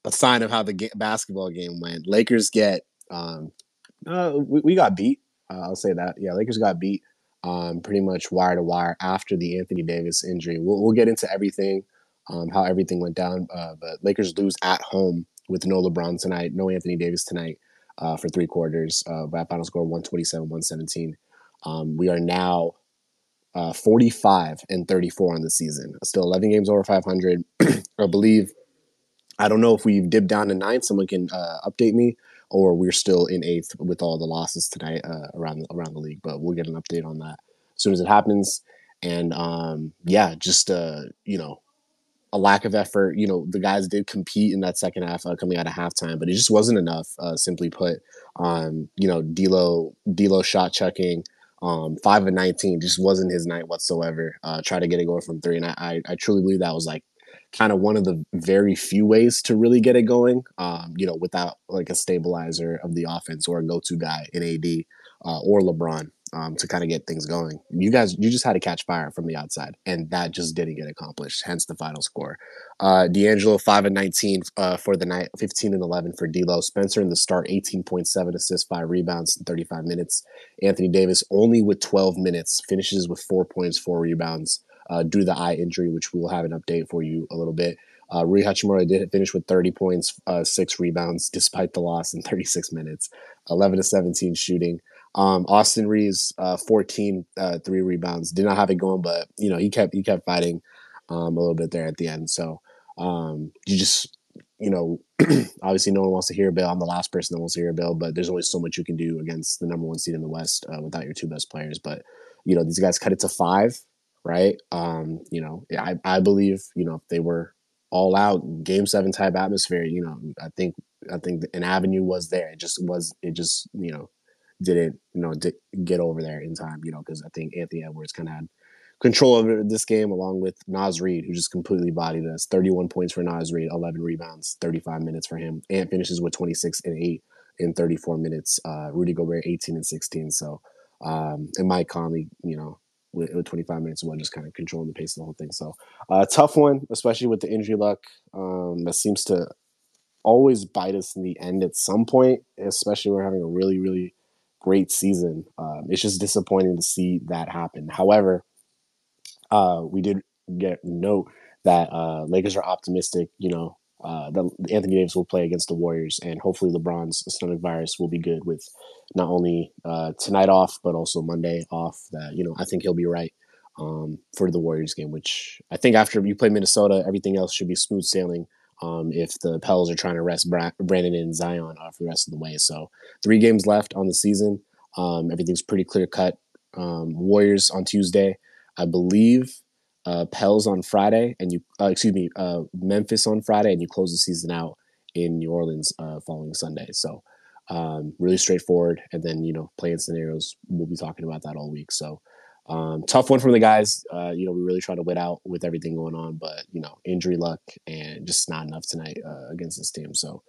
a sign of how the basketball game went. Lakers get we got beat. I'll say that. Yeah, Lakers got beat pretty much wire to wire after the Anthony Davis injury. We'll get into everything, how everything went down. But Lakers lose at home with no LeBron tonight, no Anthony Davis tonight for 3 quarters. By final score 127-117. We are now 45-34 on the season. Still 11 games over 500. I believe. I don't know if we've dipped down to 9th. Someone can update me, or we're still in 8th with all the losses tonight around the league. But we'll get an update on that as soon as it happens. And just a lack of effort. The guys did compete in that second half coming out of halftime, but it just wasn't enough. Simply put, D'Lo shot chucking. 5 of 19 just wasn't his night whatsoever. Try to get it going from 3, and I truly believe that was like kind of one of the very few ways to really get it going, without like a stabilizer of the offense or a go-to guy in AD or LeBron to kind of get things going. You just had to catch fire from the outside, and that just didn't get accomplished, hence the final score. D'Angelo, 5 of 19 for the night, 15 and 11 for D'Lo. Spencer in the start, 18.7 assists, 5 rebounds in 35 minutes. Anthony Davis only with 12 minutes, finishes with 4 points, 4 rebounds. Due to the eye injury, which we will have an update for you a little bit. Rui Hachimura did finish with 30 points, 6 rebounds, despite the loss in 36 minutes, 11 to 17 shooting. Austin Reeves, 14, 3 rebounds. Did not have it going, but he kept fighting a little bit there at the end. So you just obviously no one wants to hear Bill. I'm the last person that wants to hear Bill, but there's only so much you can do against the number 1 seed in the West without your 2 best players. But these guys cut it to 5. Right. I believe, if they were all out Game 7 type atmosphere, I think an avenue was there. It just didn't, get over there in time, because I think Anthony Edwards kind of had control over this game along with Naz Reid, who just completely bodied us. 31 points for Naz Reid, 11 rebounds, 35 minutes for him. Ant finishes with 26 and 8 in 34 minutes. Rudy Gobert, 18 and 16. So, and Mike Conley, with 25 minutes as well, just kind of controlling the pace of the whole thing. So tough one, especially with the injury luck that seems to always bite us in the end at some point, especially when we're having a really, really great season. It's just disappointing to see that happen. However, we did get note that Lakers are optimistic, that Anthony Davis will play against the Warriors, and hopefully LeBron's stomach virus will be good with not only tonight off, but also Monday off. That I think he'll be right for the Warriors game, which I think after you play Minnesota, everything else should be smooth sailing. If the Pels are trying to rest Brandon and Zion for the rest of the way. So 3 games left on the season. Everything's pretty clear cut. Warriors on Tuesday, I believe. Pels on Friday, and Memphis on Friday, and you close the season out in New Orleans following Sunday. So really straightforward. And then play-in scenarios. We'll be talking about that all week. So tough one from the guys. We really try to wait out with everything going on, but injury luck and just not enough tonight against this team. So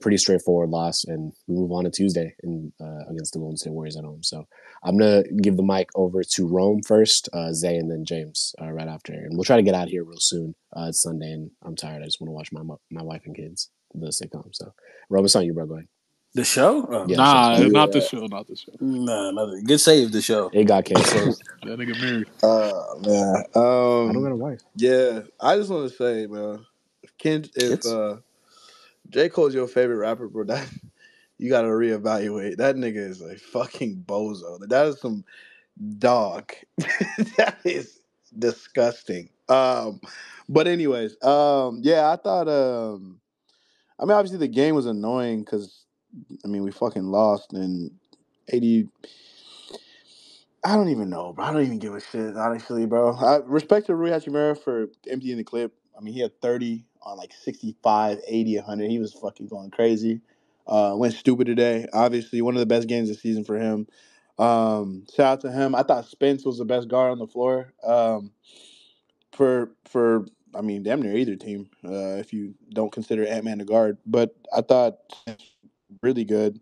pretty straightforward loss, and we move on to Tuesday against the Golden State Warriors at home. So I'm gonna give the mic over to Rome first, Zay, and then James right after, and we'll try to get out of here real soon. It's Sunday, and I'm tired. I just want to watch my wife and kids the sitcom. So Rome, it's on you, bro. Go ahead. The show? Oh, Yeah, Nah, the show. not the show. Not the show. Nah, good save. The show. It got canceled. That nigga married. Man. I don't got a wife. Yeah, I just want to say, man, if J. Cole's your favorite rapper, bro, that you got to reevaluate. That nigga is a fucking bozo. That is some dog. That is disgusting. But anyways, I thought, obviously the game was annoying because, we fucking lost, and 80. I don't even know, bro. I don't even give a shit, honestly, bro. I respect to Rui Hachimura for emptying the clip. He had 30 on like 65, 80, 100. He was fucking going crazy. Went stupid today. Obviously, one of the best games of the season for him. Shout out to him. I thought Spence was the best guard on the floor. Damn near either team, if you don't consider Ant-Man the guard. But I thought really good.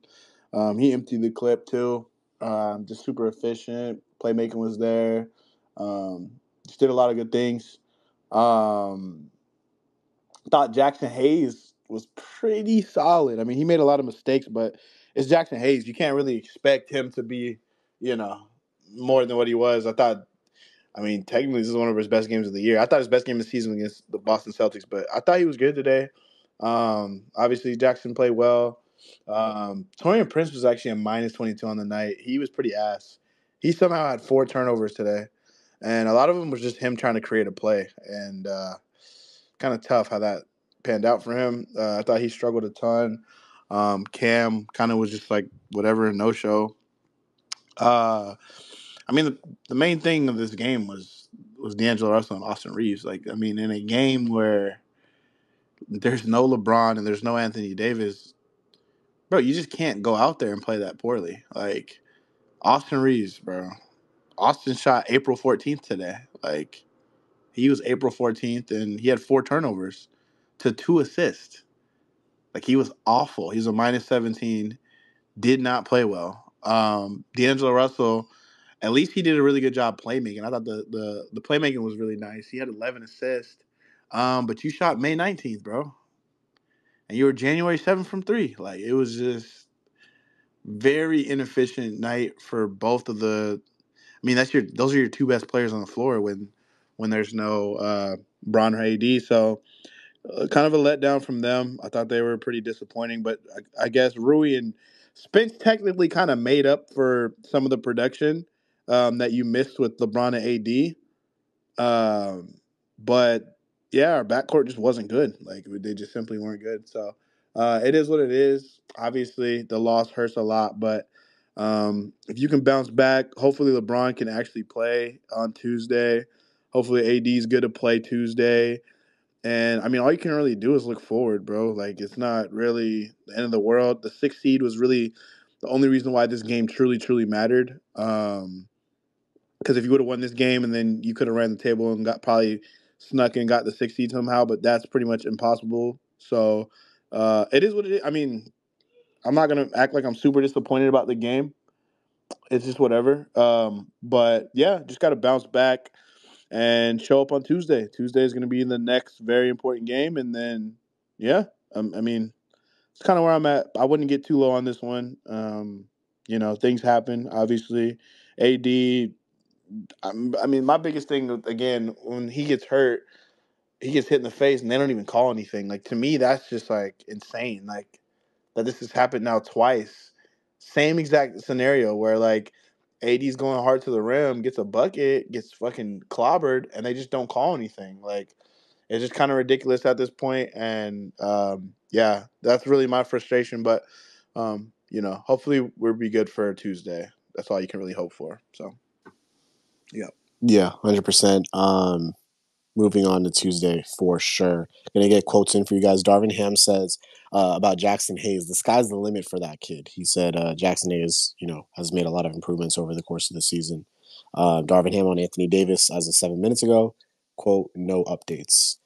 He emptied the clip too. Just super efficient. Playmaking was there. Just did a lot of good things. Thought Jackson Hayes was pretty solid. I mean, he made a lot of mistakes, but it's Jackson Hayes. You can't really expect him to be, you know, more than what he was. I mean, technically, this is one of his best games of the year. I thought his best game of the season against the Boston Celtics, but I thought he was good today. Obviously, Jackson played well. Torian Prince was actually a minus 22 on the night. He was pretty ass. He somehow had 4 turnovers today, and a lot of them was just him trying to create a play, and kind of tough how that panned out for him. I thought he struggled a ton. Cam kind of was just like whatever, no show. I mean, the main thing of this game was D'Angelo Russell and Austin Reeves. Like, I mean, in a game where there's no LeBron and there's no Anthony Davis, bro, you just can't go out there and play that poorly. Like, Austin Reeves, bro. Austin shot April 14th today. Like, he was April 14th, and he had 4 turnovers to 2 assists. Like, he was awful. He's a minus 17, did not play well. D'Angelo Russell, at least he did a really good job playmaking. I thought the playmaking was really nice. He had 11 assists. But you shot May 19th, bro. And you were January 7th from 3. Like, it was just very inefficient night for both of the. I mean, those are your 2 best players on the floor when there's no Bron or AD. So kind of a letdown from them. I thought they were pretty disappointing, but I guess Rui and Spence technically kind of made up for some of the production that you missed with LeBron and AD. But yeah, our backcourt just wasn't good. Like, they just simply weren't good. So it is what it is. Obviously, the loss hurts a lot, but if you can bounce back, hopefully LeBron can actually play on Tuesday. Hopefully AD is good to play Tuesday. And I mean, all you can really do is look forward, bro. Like, it's not really the end of the world. The 6th seed was really the only reason why this game truly, truly mattered. Because if you would have won this game and then you could have ran the table and got probably snuck and got the 6th seed somehow, but that's pretty much impossible. So it is what it is. I mean, I'm not gonna act like I'm super disappointed about the game. It's just whatever. But yeah, just got to bounce back and show up on Tuesday. Tuesday is going to be the next very important game, and then yeah, I mean, it's kind of where I'm at. I wouldn't get too low on this one. Things happen. Obviously, AD. I mean, my biggest thing again when he gets hurt, he gets hit in the face, and they don't even call anything. Like, to me, that's just like insane. Like, that this has happened now twice. Same exact scenario where like AD's going hard to the rim, gets a bucket, gets fucking clobbered, and they just don't call anything. Like, it's just kind of ridiculous at this point. And yeah, that's really my frustration. But hopefully we'll be good for Tuesday. That's all you can really hope for. So yeah. Yeah, 100%. Moving on to Tuesday for sure. Gonna get quotes in for you guys. Darvin Ham says about Jackson Hayes, the sky's the limit for that kid. He said Jackson Hayes, has made a lot of improvements over the course of the season. Darvin Ham on Anthony Davis as of 7 minutes ago. Quote, no updates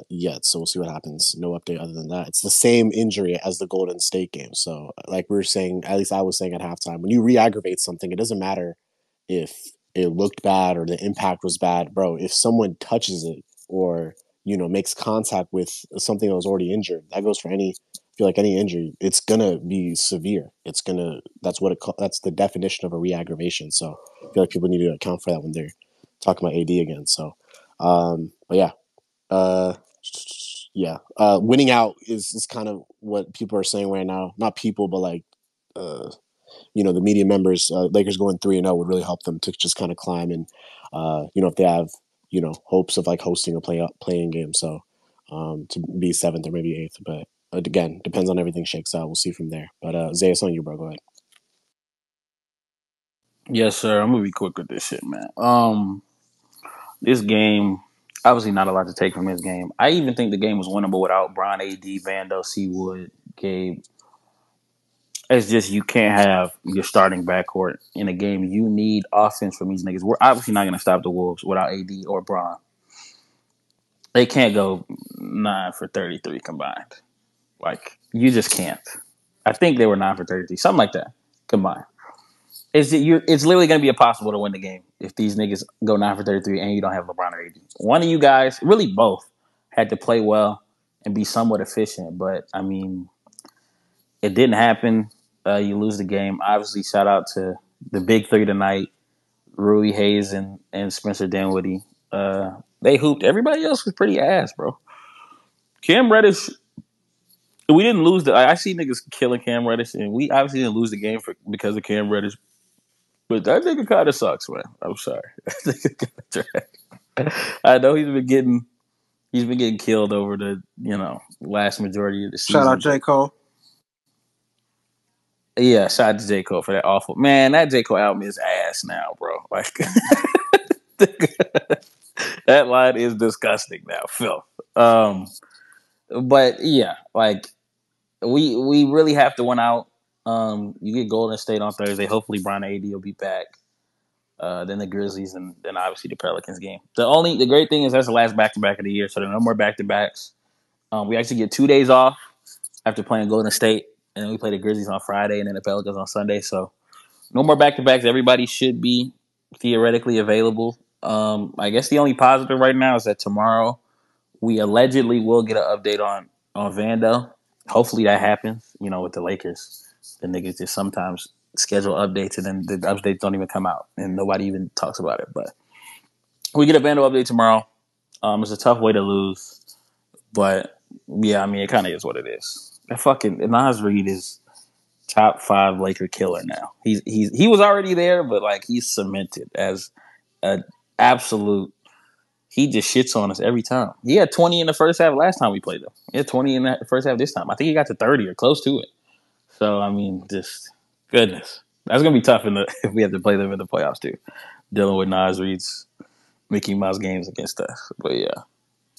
yet. So we'll see what happens. No update other than that. It's the same injury as the Golden State game. So like we were saying, at least I was saying at halftime, when you re-aggravate something, it doesn't matter if it looked bad or the impact was bad, bro. If someone touches it or makes contact with something that was already injured, that goes for any injury. It's gonna be severe. That's the definition of a re-aggravation. So I feel like people need to account for that when they're talking about AD again. So, but yeah, uh, winning out is kind of what people are saying right now. Not people, but like the media members, Lakers going 3-0 would really help them to just kind of climb and, if they have, hopes of like hosting a playing game. So to be 7th or maybe 8th, but again, depends on everything shakes out. We'll see from there. But Zay, it's on you, bro. Go ahead. Yes, sir. I'm gonna be quick with this shit, man. This game, obviously not a lot to take from this game. I even think the game was winnable without Bron, AD, Vando, Seawood, Gabe. It's just you can't have your starting backcourt in a game. You need offense from these niggas. We're obviously not going to stop the Wolves without AD or Bron. They can't go 9 for 33 combined. Like, you just can't. I think they were 9 for 33, something like that combined. It's literally going to be impossible to win the game if these niggas go 9 for 33 and you don't have LeBron or AD. One of you guys, really both, had to play well and be somewhat efficient. But I mean, it didn't happen. You lose the game. Obviously, shout out to the big three tonight: Rui Hayes and Spencer Dinwiddie. They hooped. Everybody else was pretty ass, bro. Cam Reddish. We didn't lose the. I see niggas killing Cam Reddish, and we obviously didn't lose the game because of Cam Reddish. But that nigga kind of sucks, man. I'm sorry. I know he's been getting killed over the last majority of the Shout out season. J. Cole. Yeah, shout out to J. Cole for that awful man. That J. Cole album is ass now, bro. Like that line is disgusting now, Phil. But yeah, like we really have to win out. You get Golden State on Thursday. Hopefully, Brian AD will be back. Then the Grizzlies, and then obviously the Pelicans game. The great thing is that's the last back to back of the year, so there are no more back to backs. We actually get 2 days off after playing Golden State, and then we play the Grizzlies on Friday, and then the Pelicans on Sunday. So no more back to backs. Everybody should be theoretically available. I guess the only positive right now is that tomorrow we allegedly will get an update on Vando. Hopefully that happens. With the Lakers, the niggas just sometimes schedule updates and then the updates don't even come out and nobody even talks about it. But we get a Vando update tomorrow. It's a tough way to lose, but yeah, I mean it kind of is what it is. That fucking Nas Reed is top 5 Laker killer now. He was already there, but like he's cemented as an absolute. He just shits on us every time. He had 20 in the first half last time we played them. He had 20 in the first half this time. I think he got to 30 or close to it. So I mean, just goodness, that's gonna be tough if we have to play them in the playoffs too. Dealing with Nas Reed's Mickey Mouse games against us, but yeah,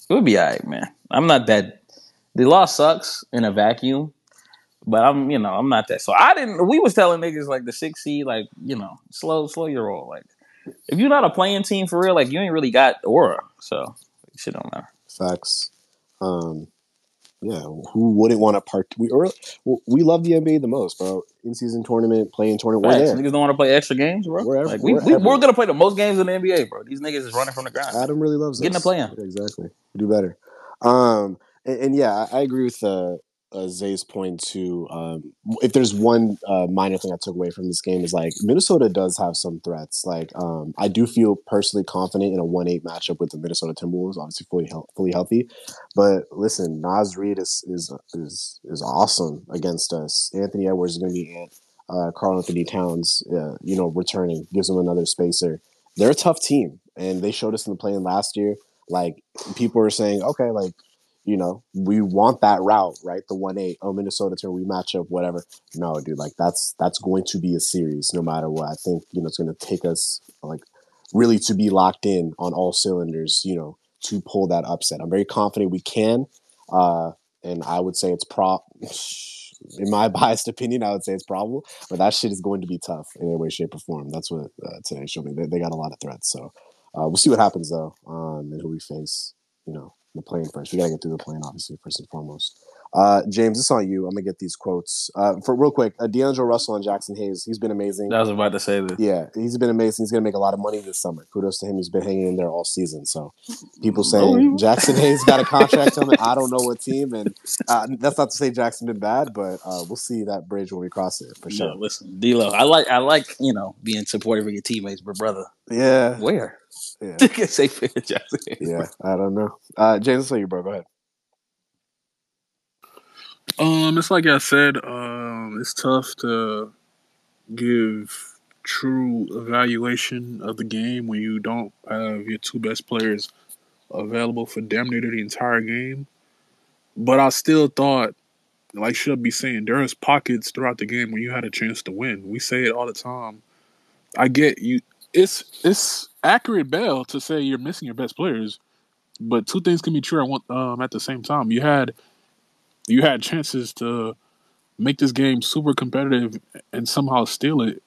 it would be alright, man. I'm not that. The loss sucks in a vacuum, but I'm not that. So I didn't. We was telling niggas like the 6 seed, like slow your roll. Like if you're not a playing team for real, like you ain't really got aura. So shit don't matter. Facts. Yeah, who wouldn't want to part? We love the NBA the most, bro. In season tournament, playing tournament, Facts. we're there. Niggas don't want to play extra games, bro. Like we're gonna play the most games in the NBA, bro. These niggas is running from the ground. Adam really loves Getting a us. play in. Yeah, exactly. We do better. And yeah, I agree with Zay's point too. If there's one minor thing I took away from this game is like Minnesota does have some threats. Like I do feel personally confident in a 1-8 matchup with the Minnesota Timberwolves, obviously fully healthy. But listen, Nas Reed is awesome against us. Anthony Edwards is going to be Karl Anthony Towns, returning, gives them another spacer. They're a tough team, and they showed us in the play-in last year. Like people are saying, okay, like we want that route, right? The 1-8, Minnesota turn, we match up, whatever. No, dude, like that's going to be a series no matter what. I think it's going to take us like really to be locked in on all cylinders, to pull that upset. I'm very confident we can, and I would say it's in my biased opinion, I would say it's probable, but that shit is going to be tough in any way, shape, or form. That's what today showed me. They got a lot of threats, so we'll see what happens though, and who we face. The plane first. We gotta get through the plane, obviously, first and foremost. James, it's on you. I'm gonna get these quotes. For real quick, D'Angelo Russell and Jackson Hayes. He's been amazing. I was about to say this. Yeah, he's been amazing. He's gonna make a lot of money this summer. Kudos to him. He's been hanging in there all season. So people saying Jackson Hayes got a contract on it. I don't know what team, and that's not to say Jackson did bad, but we'll see that bridge when we cross it for sure. No, listen, D'Lo. I like being supportive of your teammates, but brother, yeah, where? Yeah, Say Jackson Hayes. Yeah, I don't know. James, let's say you, bro. Go ahead. It's like I said, it's tough to give true evaluation of the game when you don't have your 2 best players available for damn near the entire game. But I still thought, like Should be saying, there's pockets throughout the game where you had a chance to win. We say it all the time. I get you. It's accurate, Bell, to say you're missing your best players, but 2 things can be true at the same time. You had chances to make this game super competitive and somehow steal it.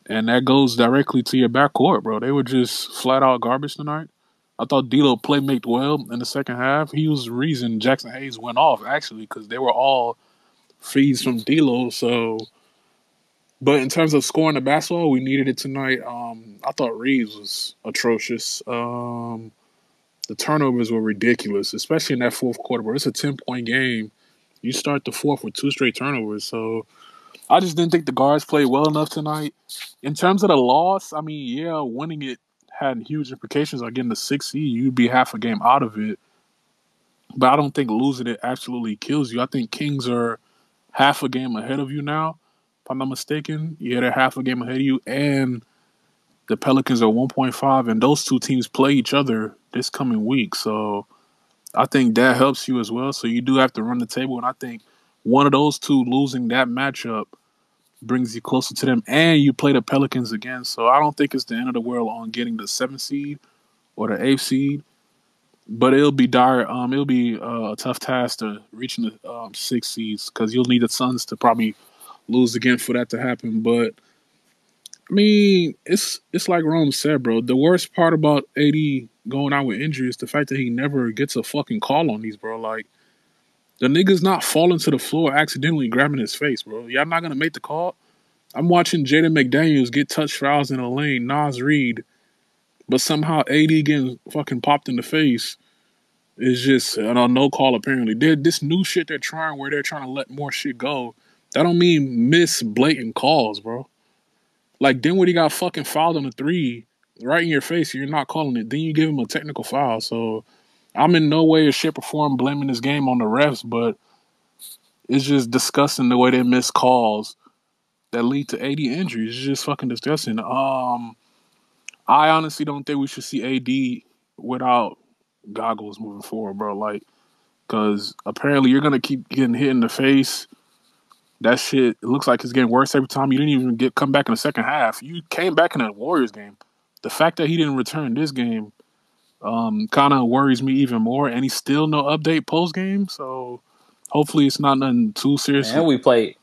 And that goes directly to your backcourt, bro. They were just flat out garbage tonight. I thought D'Lo playmaked well in the second half. He was the reason Jackson Hayes went off, actually, because they were all feeds from D'Lo. So, but in terms of scoring the basketball, we needed it tonight. I thought Reeves was atrocious. the turnovers were ridiculous, especially in that fourth quarter where it's a 10-point game. You start the fourth with 2 straight turnovers. So I just didn't think the guards played well enough tonight. In terms of the loss, I mean, yeah, winning it had huge implications on getting the 6th seed. You'd be half a game out of it. But I don't think losing it absolutely kills you. I think Kings are half a game ahead of you now, if I'm not mistaken. Yeah, they're half a game ahead of you. And the Pelicans are 1.5, and those two teams play each other this coming week. So I think that helps you as well. So you do have to run the table. And I think one of those two losing that matchup brings you closer to them. And you play the Pelicans again. So I don't think it's the end of the world on getting the 7th seed or the 8th seed. But it'll be dire. It'll be a tough task to reaching the 6 seeds because you'll need the Suns to probably lose again for that to happen. But I mean, it's like Rome said, bro. The worst part about AD going out with injury is the fact that he never gets a fucking call on these, bro. Like the nigga's not falling to the floor accidentally grabbing his face, bro. Y'all not gonna make the call. I'm watching Jaden McDaniels get touch fouls in the lane, Nas Reed, but somehow AD getting fucking popped in the face. It's just no call apparently. This new shit they're trying where they're trying to let more shit go. That don't mean miss blatant calls, bro. Like Dinwiddie got fucking fouled on the 3 right in your face. You're not calling it. Then you give him a technical foul. So I'm in no way or shape or form blaming this game on the refs, but it's just disgusting the way they miss calls that lead to AD injuries. It's just fucking disgusting. I honestly don't think we should see AD without goggles moving forward, bro. Like, because apparently you're gonna keep getting hit in the face. That shit, it looks like it's getting worse every time. You didn't even come back in the second half. You came back in a Warriors game. The fact that he didn't return this game kind of worries me even more. And he's still no update post game. So hopefully it's not nothing too serious. And we play.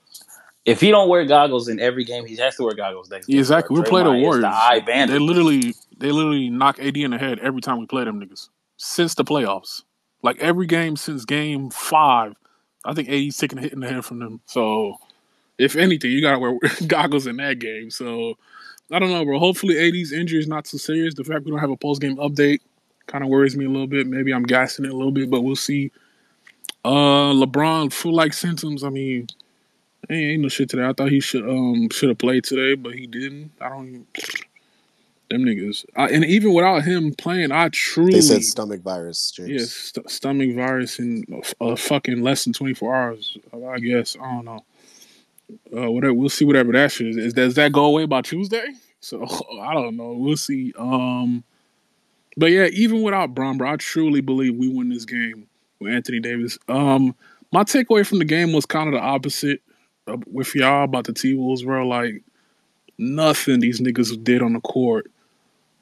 If he don't wear goggles in every game, he has to wear goggles next Yeah, game, bro. exactly. We play the Draymond is the Warriors. eye They bandit. literally knock AD in the head every time we play them niggas since the playoffs. Like every game since game 5, I think AD's taking a hit in the head from them. So if anything, you gotta wear goggles in that game. So I don't know, bro. Hopefully AD's injury is not too serious. The fact we don't have a post game update kind of worries me a little bit. Maybe I'm gassing it a little bit, but we'll see. LeBron flu-like symptoms. I mean, ain't no shit today. I thought he should have played today, but he didn't. I don't even, them niggas. And even without him playing, I truly They said stomach virus, James. yes, stomach virus in fucking less than 24 hours. I guess I don't know. Whatever. We'll see. Whatever that shit is. Does that go away by Tuesday? So I don't know. We'll see. But yeah, even without Bron, bro, I truly believe we win this game with Anthony Davis. My takeaway from the game was kind of the opposite with y'all about the T-Wolves, bro. Like nothing these niggas did on the court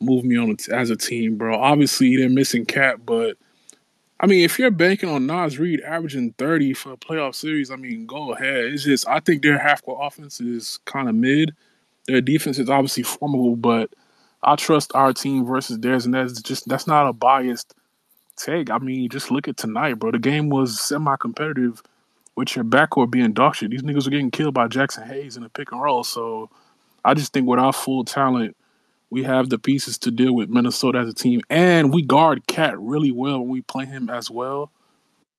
moved me on as a team, bro. Obviously they're missing Cap, but I mean, if you're banking on Nas Reed averaging 30 for a playoff series, I mean, go ahead. It's just I think their half-court offense is kind of mid. Their defense is obviously formidable, but I trust our team versus theirs, and that's not a biased take. I mean, just look at tonight, bro. The game was semi-competitive with your backcourt being dog shit. These niggas are getting killed by Jackson Hayes in a pick and roll. So I just think with our full talent, we have the pieces to deal with Minnesota as a team, and we guard Cat really well when we play him as well.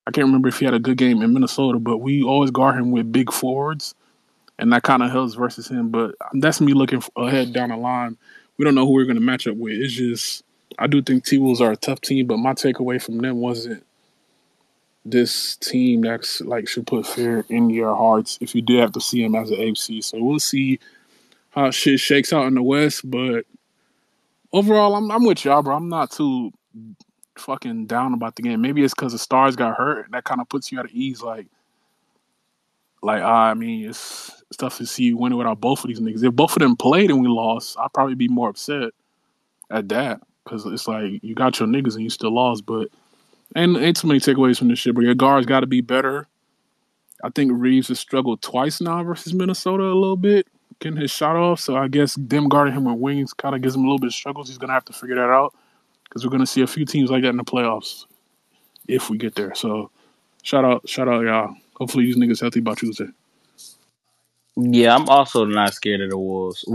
I can't remember if he had a good game in Minnesota, but we always guard him with big forwards, and that kind of helps versus him. But that's me looking ahead down the line. We don't know who we're going to match up with. It's just I do think T-Wolves are a tough team, but my takeaway from them wasn't this team that's like should put fear in your hearts if you did have to see them as an AFC. So we'll see how shit shakes out in the West, but overall, I'm with y'all, bro. I'm not too fucking down about the game. Maybe it's because the stars got hurt. That kind of puts you at ease. I mean, it's tough to see you winning without both of these niggas. If both of them played and we lost, I'd probably be more upset at that because it's like you got your niggas and you still lost. But ain't too many takeaways from this shit. But your guards got to be better. I think Reeves has struggled twice now versus Minnesota a little bit, getting his shot off. So I guess them guarding him with wings kind of gives him a little bit of struggles. He's gonna have to figure that out because we're gonna see a few teams like that in the playoffs if we get there. So shout out, y'all. Hopefully these niggas healthy by Tuesday. Yeah, I'm also not scared of the Wolves.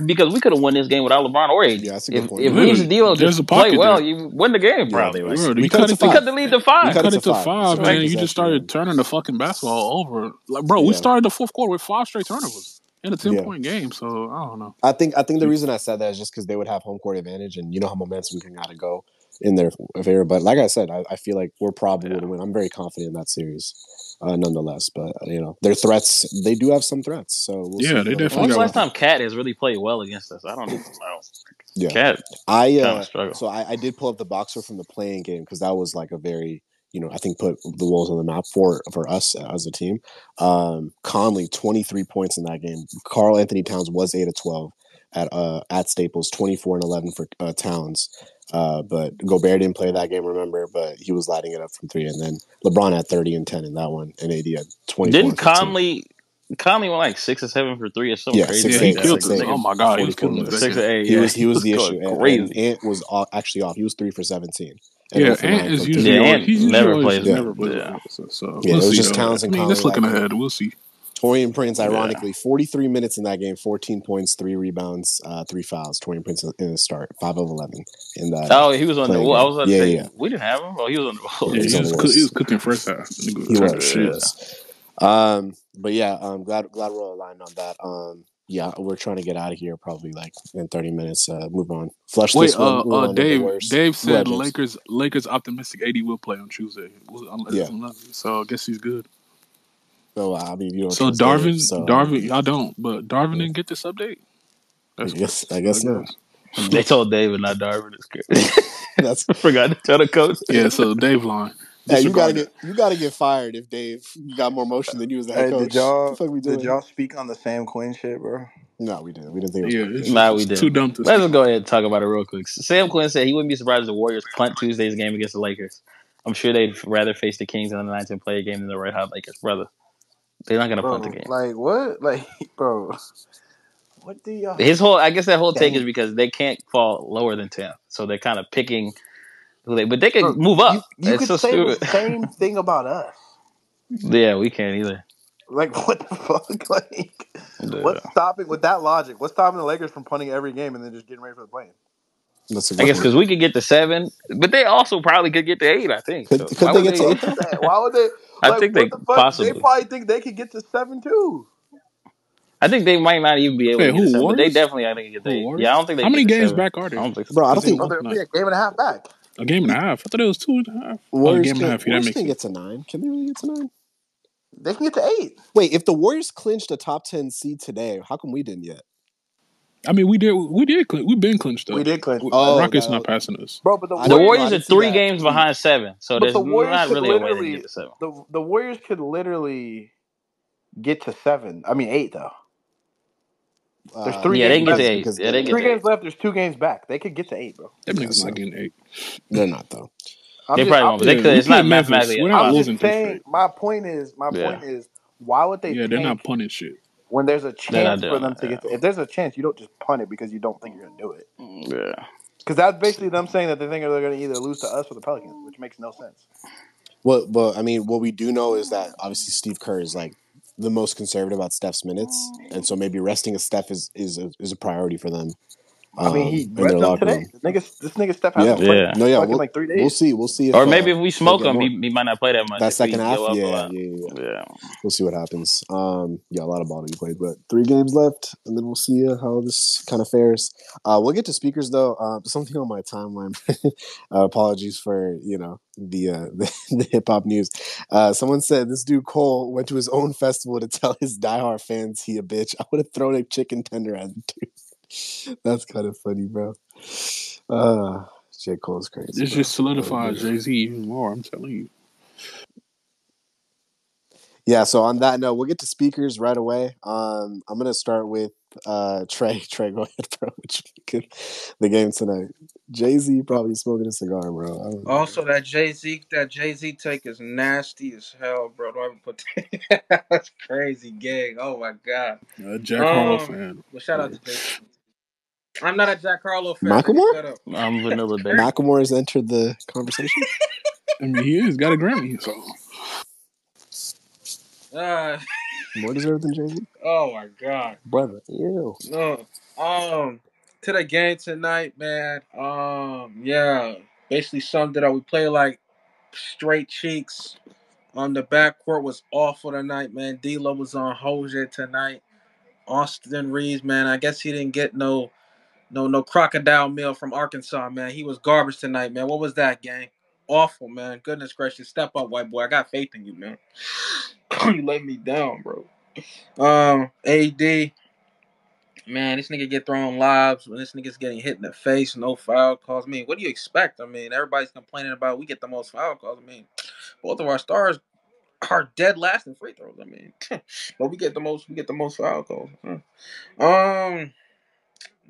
Because we could have won this game without LeBron or AD. Yeah, that's a good If point. if Yeah, Reeves Literally, and D'Lo there's just a play pocket well, there. you win the game yeah. probably. Like Bro, We you cut cut it to it we to cut five. the lead to We five. cut cut it to it to five. five, So and you just exactly. Yeah. started turning the fucking basketball over. Like, bro, we Yeah. started the fourth quarter with 5 straight turnovers in a 10 Yeah. point game. So I don't know. I think the reason I said that is just because they would have home court advantage, and you know how momentum can gotta go in their favor. But like I said, I feel like we're probable to win. I'm very confident in that series, nonetheless. But their threats, they do have some threats, so we'll see Yeah, they what it definitely When's comes the got down last weapons. to. time Cat has really played well against us? I don't even know. Yeah, Cat I kind of struggle. so I did pull up the boxer from the playing game because that was like a very I think put the Wolves on the map for us as a team. Conley 23 points in that game. Carl Anthony Towns was 8 of 12 at Staples, 24 and 11 for Towns. But Gobert didn't play that game, remember? But he was lighting it up from three, and then LeBron had 30 and 10 in that one, and AD had 24 Didn't and 15. Conley went like 6 or 7 for three or something Yeah, crazy Yeah, six he like eight, that. Like killed the six us. eight, Oh nigga my god, he was 44 killing us that minutes. 6 or 8. game. Yeah, He was the going issue, and crazy. Ant was actually off. He was 3 for 17, and Yeah, 0 for Ant 9 is from usually three. Yeah, always Ant he's usually never always plays. Yeah, never plays well Yeah, against us. So yeah, we'll it was see just though. Towns I and mean, Conley that's that looking could. ahead. We'll see. Torian Prince, yeah. ironically, 43 minutes in that game, 14 points, 3 rebounds, 3 fouls. Torian Prince in the start, 5 of 11 in that Oh, he was on the playing wall. I game. was about to Yeah, say yeah, we didn't have him. Oh, he was on the yeah. wall. Yeah, He's he on the was he was Wolves. cooking first half. The He nigga turned was, that he shit. was. But yeah, glad we're all aligned on that. Yeah, we're trying to get out of here probably like in 30 minutes. Move on. Flush Wait, this one. Move on to the Dave. worst. Dave Go ahead, said James. Lakers optimistic. AD will play on Tuesday. Yeah. So I guess he's good. So I mean, you don't So trust Dave, so I Darvin, mean, I don't. But Darvin yeah. didn't get this update. I That's guess crazy. I I guess not. guess. They told David not Darvin. It's crazy. That's I forgot to tell the coach. Yeah. So Dave line. hey, Disregard that. you gotta get fired if Dave got more motion than you as the head Hey, coach. What the fuck we did doing? y'all speak on the Sam Quinn shit, bro? No, we didn't. We didn't think it was Yeah, worth it. it's Nah, we just too didn't. dumb to Let's speak just go on. ahead and talk about it real quick. Sam Quinn said he wouldn't be surprised if the Warriors punt Tuesday's game against the Lakers. I'm sure they'd rather face the Kings in the 19 player game than the Red Hot Lakers, brother. They're not gonna punt the Bro, game. like what? Like, bro, what do y'all I guess that whole take is think? because they can't fall lower than 10, so they're kind of picking but they Bro, could move you up. you It's could so say the stupid. same thing about us. Yeah, we can't either. Like, what the fuck? Like, Yeah. what's stopping with that logic? What's stopping the Lakers from punting every game and then just getting ready for the play? That's a I good guess point. because we could get to 7, but they also probably could get to 8. I think. So Could why they would get That's to they? what 8 I'm though? saying. Why would they? I Like, think what they the fuck? They possibly. probably think they could get to 7 too. I think they might not even be able Wait, to get to who 7, but they Warriors? definitely I think get to Who 8. Yeah, I Warriors? don't think they How can get many to games 7. back are I they? don't think so. Bro, I don't Because they think Bro, lost they're tonight. only a game and a half back. A game and a half. I thought it was 2.5. Oh, a Warriors game and a half. Yeah, that makes can't get sense. to 9. Can they really get to 9? They can get to 8. Wait, if the Warriors clinched a top 10 seed today, how come we didn't yet? I mean, we did. We've been clinched We though. did clinch last Oh, night. Rockets not passing us. Bro, but the I The didn't. No, Warriors, I Warriors are didn't see 3 that games tweet. behind 7, so but there's the Warriors not could really a way they can get literally to 7. the Warriors could literally get to 7. I mean 8 though. There's 3 Yeah, they games can get to left. 8. Yeah, they There's can get 3 to games 8. left. There's 2 games back. They could get to 8, bro. Them I niggas guess not so. getting 8. They're not though. They probably won't, but they Yeah, could. we It's not playing Memphis. mathematically We're not I'm impossible. losing just 3 saying. straight. My Yeah, point is, why would they Yeah, they're not tank punting shit. when there's a they're not chance for doing them that. to Yeah. get to? If there's a chance, you don't just punt it because you don't think you're gonna do it. Yeah. Because that's basically them saying that they think they're gonna either lose to us or the Pelicans, which makes no sense. Well, I mean, what we do know is that obviously Steve Kerr is like the most conservative about Steph's minutes, and so maybe resting a Steph is a priority for them I mean, he in read their them locker today. room. This nigga Steph Yeah, hasn't played Yeah. no, yeah, fucking like 3 we'll days. see. We'll see Or if maybe if we they smoke get them, more he might not play that much that if we second half. go up a Yeah, lot. yeah, yeah. Yeah. We'll see what happens. Yeah, a lot of ball to be played, but 3 games left, and then we'll see how this kind of fares. We'll get to speakers though. Something on my timeline. Apologies for the hip hop news. Someone said this dude Cole went to his own festival to tell his diehard fans he a bitch. I would have thrown a chicken tender at the dude. That's kind of funny, bro. J. Cole's crazy, This bro. just solidifies Jay-Z even more. I'm telling you. Yeah, so on that note, we'll get to speakers right away. I'm gonna start with Trey. Trey, go ahead, bro. The game tonight. Jay-Z probably smoking a cigar, bro. I don't know. Also, that Jay Z take is nasty as hell, bro. Do I even put that's crazy, gang. Oh my god. Jack Harlow fan. But shout out to Jay Z. I'm not a Jack Harlow fan. Nigga, Macklemore? shut up. I'm Vanilla Day. Macklemore has entered the conversation. I mean, he is got a Grammy, so Uh, More deserved than Jay-Z? Oh my god, brother. Ew. no. To the game tonight, man. Yeah, basically summed it up. We play like straight cheeks. The backcourt was awful tonight, man. D'Lo was on Hosier tonight. Austin Reeves, man. I guess he didn't get no crocodile meal from Arkansas, man. He was garbage tonight, man. What was that, gang? Awful, man. Goodness gracious. Step up, white boy. I got faith in you, man. You let me down, bro. AD, man, this nigga get thrown lives when this nigga's getting hit in the face, no foul calls. I mean, what do you expect? I mean, everybody's complaining about we get the most foul calls. I mean, both of our stars are dead last in free throws. I mean, but we get the most foul calls.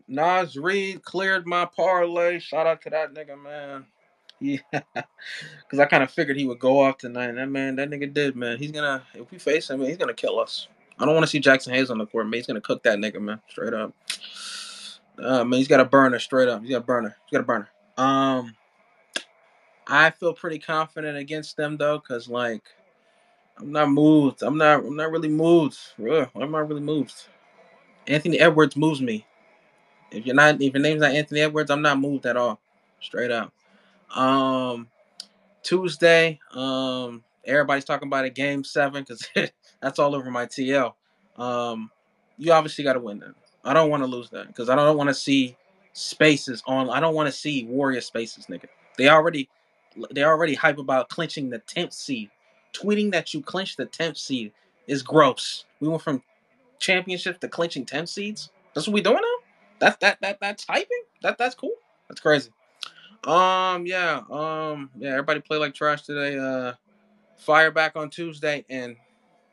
Nas Reed cleared my parlay. Shout out to that nigga, man. Yeah, because I kind of figured he would go off tonight. And that nigga did, man. If we face him, he's gonna kill us. I don't want to see Jackson Hayes on the court, man. He's gonna cook that nigga, man. Straight up. Man, he's got a burner. Straight up, he's got a burner. I feel pretty confident against them though, cause like I'm not moved. I'm not really moved. Ugh, I'm not really moved. Anthony Edwards moves me. If your name's not Anthony Edwards, I'm not moved at all. Straight up. Um, Tuesday, everybody's talking about a game 7 because that's all over my TL. You obviously got to win that. I don't want to lose that because I don't want to see spaces on. I don't want to see Warrior spaces, nigga. They already hype about clinching the 10th seed. Tweeting that you clinched the 10th seed is gross. We went from championship to clinching 10 seeds. That's what we doing now. That's hyping. That's cool. That's crazy. Yeah. Everybody play like trash today. Fire back on Tuesday, and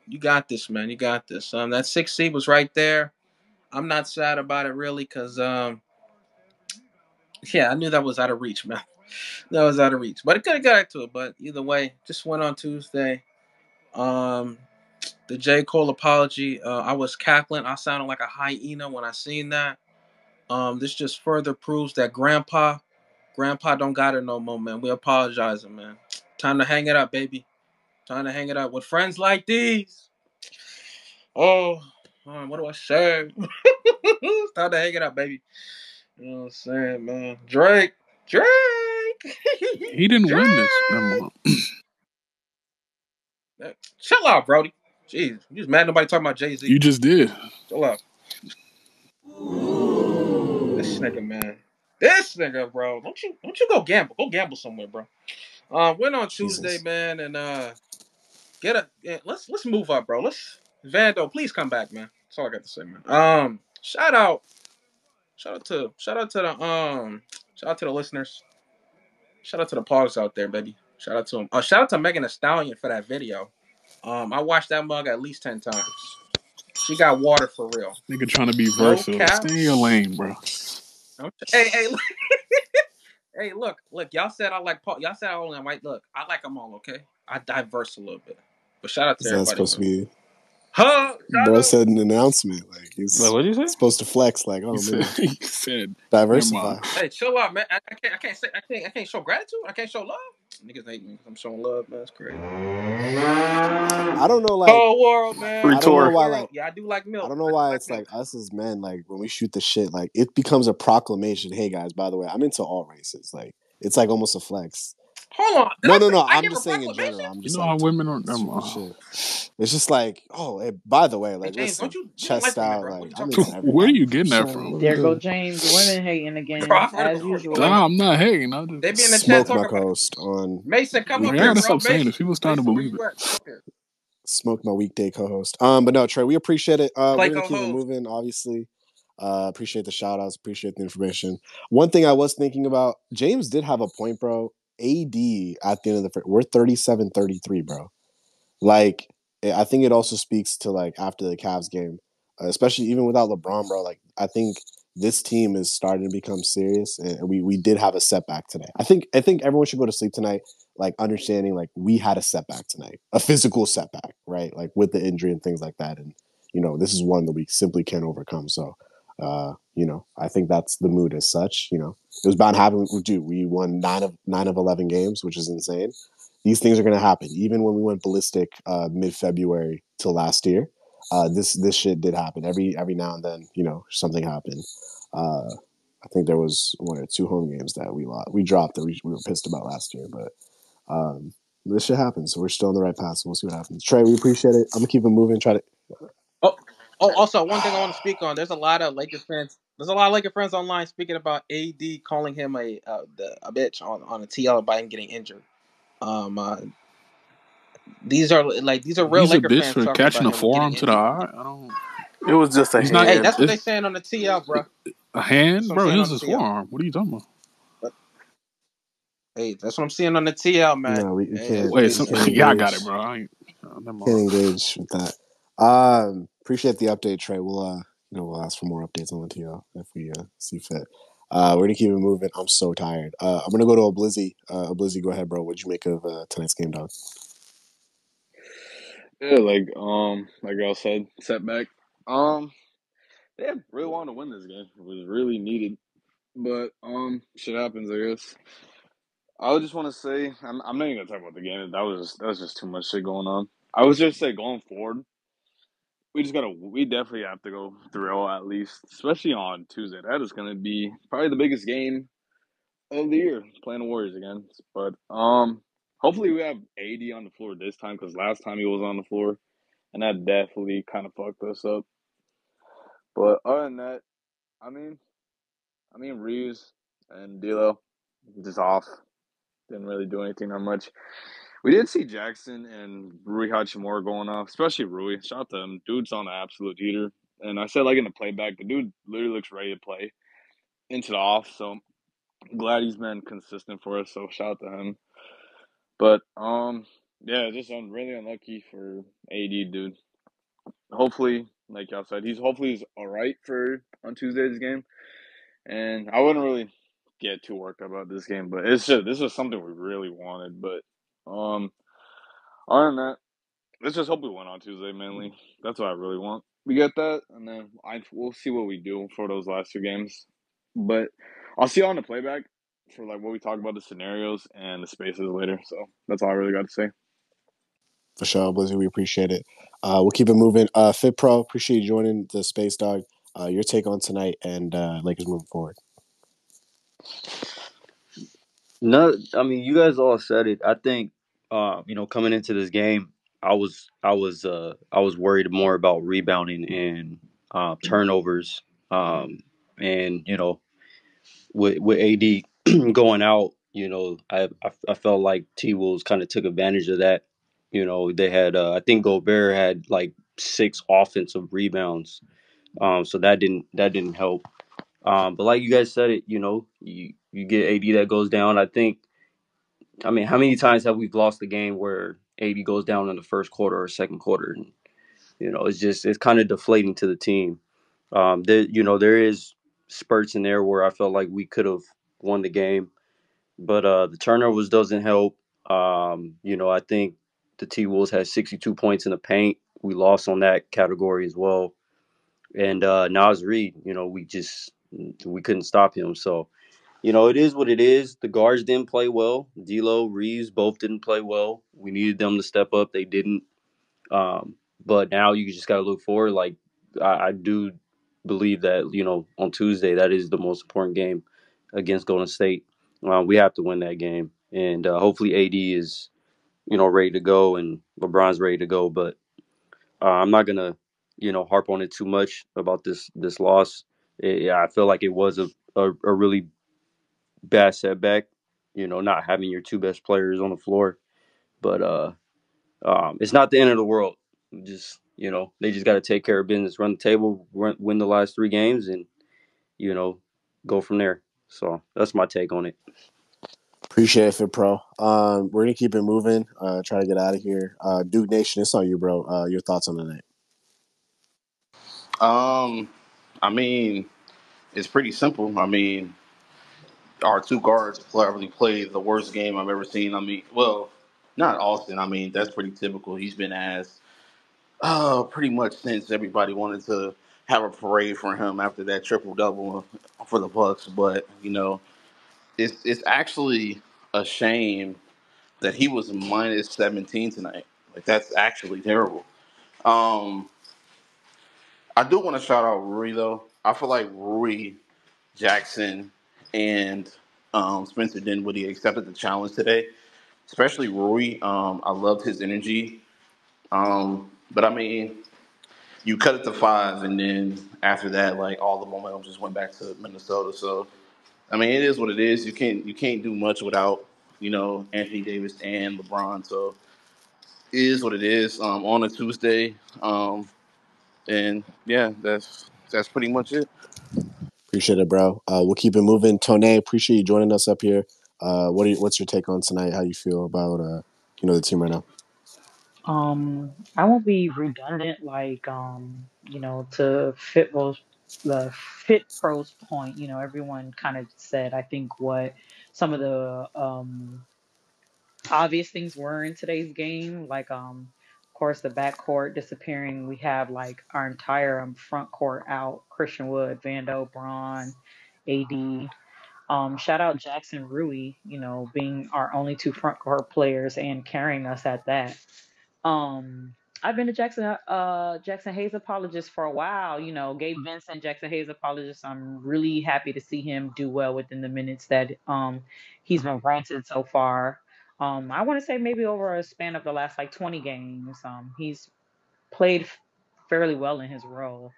you got this, man. You got this. That 6th seed was right there. I'm not sad about it really, cause yeah, I knew that was out of reach, man. That was out of reach, but it could have got to it. But either way, just went on Tuesday. Um, the J. Cole apology. I was cackling. I sounded like a hyena when I seen that. This just further proves that Grandpa don't got it no more, man. We apologizing, man. Time to hang it up, baby. Time to hang it up with friends like these. Oh, what do I say? It's time to hang it up, baby. You know what I'm saying, man? Drake. He didn't win this. Never Drake. mind. Chill out, Brody. Jeez, you just mad nobody talking about Jay-Z. You just did. Chill out. This nigga, man. This nigga, bro. Don't you go gamble. Go gamble somewhere, bro. Went on Tuesday, Jesus. man, and let's move up, bro. Vando, please come back, man. That's all I got to say, man. Shout out to the listeners. Shout out to the pogs out there, baby. Shout out to them. Shout out to Megan Thee Stallion for that video. I watched that mug at least 10 times. She got water for real. Nigga trying to be No versatile. cap. Stay in your lane, bro. Hey, hey, look. Y'all said I like Paul. Y'all said I only like. Look, I like them all. Okay, I diverse a little bit, but shout out to Is that everybody, supposed man. to be? Huh? Bro said an announcement. Like he's Wait, what did you say? supposed to flex. Like, oh man, He said diversify. Hey, chill out, man. I can't show gratitude. I can't show love. Niggas hate me because I'm showing love, man. That's crazy. I don't know, like Whole world, man. I don't know Rhetorical. why, like Yeah, I do like milk. I don't know why it's like us as men, like when we shoot the shit, like it becomes a proclamation. Hey guys, by the way, I'm into all races. Like it's like almost a flex. Hold on. No. I I'm give a just saying in proclamation? general. I'm You just know like how women are. shooting the shit. It's just like, oh, hey, by the way, Hey, like James, listen, you don't like chest women, out, bro. What are like you I'm talking into about? Where are everybody. you getting Just that like, from? what we There go do? James. Women hating Bro, again, I've heard it as before. You usual. like Nah, women. I'm not hating. I They just be in the chat Smoke my talking about it. co-host on Mason, come up like I here, gotta bro. stop saying Mason, this. People starting to where believe you it. at? Come up here. Smoke my weekday co-host. But no, Trey, we appreciate it. Play We're gonna keep it co-host. moving, obviously. Appreciate the shout outs, appreciate the information. One thing I was thinking about, James did have a point, bro. AD at the end of the first, we're 37-33, bro. Like, I think it also speaks to like after the Cavs game, especially even without LeBron, bro. Like, I think this team is starting to become serious, and we did have a setback today. I think everyone should go to sleep tonight, like understanding like we had a setback tonight, a physical setback, right? Like with the injury and things like that, and this is one that we simply can't overcome. So, I think that's the mood as such. It was bound to happen. Dude, we won 9 of 11 games, which is insane. These things are going to happen, even when we went ballistic mid-February to last year. this shit did happen every now and then. Something happened. I think there was 1 or 2 home games that we lost. We dropped that we were pissed about last year, but this shit happens. So we're still on the right path. So we'll see what happens. Trey, we appreciate it. I'm gonna keep it moving. Try to. Oh, also one thing I want to speak on. There's a lot of Lakers fans. There's a lot of Lakers fans online speaking about AD calling him a bitch on a TL by him getting injured. Um, uh, these are real He's a Laker bitch fans for talking catching about a him getting forearm to the injured. eye. I don't. It was just a He's not. Hey, hand. that's what they It's saying on the TL, bro. a That's hand, what I'm bro. It saying was on the his TL. forearm. What are you talking about? Hey, that's what I'm seeing on the TL, man. No, we Hey, that's can't what Wait, they we some, can't saying. yeah, I got it, engage. bro. I ain't. Never Can't mind. engage with that. Appreciate the update, Trey. We'll ask for more updates on the TL if we see fit. We're gonna keep it moving. I'm so tired. I'm gonna go to Oblizzy. Oblizzy, go ahead, bro. What'd you make of tonight's game, dog? Yeah, like y'all said, setback. They really wanted to win this game. It was really needed, but shit happens, I guess. I would just want to say, I'm not even gonna talk about the game. That was just too much shit going on. I was just say going forward, we definitely have to go 3-0 at least, especially on Tuesday. That is gonna be probably the biggest game of the year, playing the Warriors again. But hopefully we have AD on the floor this time because last time he was on the floor, and that definitely kind of fucked us up. But other than that, I mean, Reeves and D'Lo just off. Didn't really do anything that much. We did see Jackson and Rui Hachimura going off, especially Rui. Shout out to him. Dude's on an absolute heater. And I said, like, in the playback, the dude literally looks ready to play into the off. So I'm glad he's been consistent for us. So shout out to him. But, yeah, just really unlucky for AD, dude. Hopefully, like y'all said, he's all right for on Tuesday's game. And I wouldn't really get too worked up about this game, but this is something we really wanted. But other than that, let's just hope we win on Tuesday mainly. That's what I really want. We get that, and then we'll see what we do for those last 2 games. But I'll see you on the playback for like what we talk about the scenarios and the spaces later. So that's all I really got to say. For sure, Blizzy, we appreciate it. We'll keep it moving. Fit Pro, appreciate you joining the space, dog. Your take on tonight and Lakers moving forward. No, I mean you guys all said it. I think coming into this game, I was worried more about rebounding and turnovers. And with AD going out, I felt like T Wolves kind of took advantage of that. They had I think Gobert had like 6 offensive rebounds. So that didn't help. But like you guys said it, you get AD that goes down. I mean, how many times have we lost the game where AD goes down in the first quarter or second quarter? And, it's kind of deflating to the team. There is spurts in there where I felt like we could have won the game, but the turnovers doesn't help. I think the T Wolves had 62 points in the paint. We lost on that category as well. And Nas Reed, we couldn't stop him. So it is what it is. The guards didn't play well. D'Lo, Reeves both didn't play well. We needed them to step up. They didn't. Um, but now you just got to look forward. Like I do believe that on Tuesday that is the most important game against Golden State. We have to win that game, and hopefully AD is ready to go and LeBron's ready to go. But I'm not gonna harp on it too much about this loss. Yeah, I feel like it was a really bad setback, not having your 2 best players on the floor. But it's not the end of the world. Just they just got to take care of business, run the table, win the last 3 games, and you know, go from there. So that's my take on it. Appreciate it, Fit Pro. We're gonna keep it moving. Try to get out of here. Duke Nation, it's on you, bro. Your thoughts on the night? Um, I mean, it's pretty simple. I mean, our 2 guards probably played the worst game I've ever seen. I mean, well, not Austin. I mean, that's pretty typical. He's been asked pretty much since everybody wanted to have a parade for him after that triple double for the Bucks. But it's actually a shame that he was minus 17 tonight. Like that's actually terrible. Um, I do want to shout out Rui though. I feel like Rui Jackson and Spencer Dinwiddie accepted the challenge today. Especially Rui. I loved his energy. But I mean, you cut it to five, and then after that, like all the momentum just went back to Minnesota. So I mean, it is what it is. You can't do much without Anthony Davis and LeBron. So it is what it is. On a Tuesday, and yeah, that's pretty much it. Appreciate it, bro. We'll keep it moving. Tone, appreciate you joining us up here. What's your take on tonight? How you feel about the team right now? I won't be redundant, like, to the fit pros point, everyone kind of said, I think, what some of the obvious things were in today's game, like, of course, the backcourt disappearing. We have like our entire front court out: Christian Wood, Vando, Braun, AD. Shout out Jackson Rui, being our only two front court players and carrying us at that. Um, I've been a Jackson Hayes apologist for a while. Gabe Vincent, Jackson Hayes apologist. I'm really happy to see him do well within the minutes that he's been granted so far. I want to say maybe over a span of the last like 20 games, he's played fairly well in his role.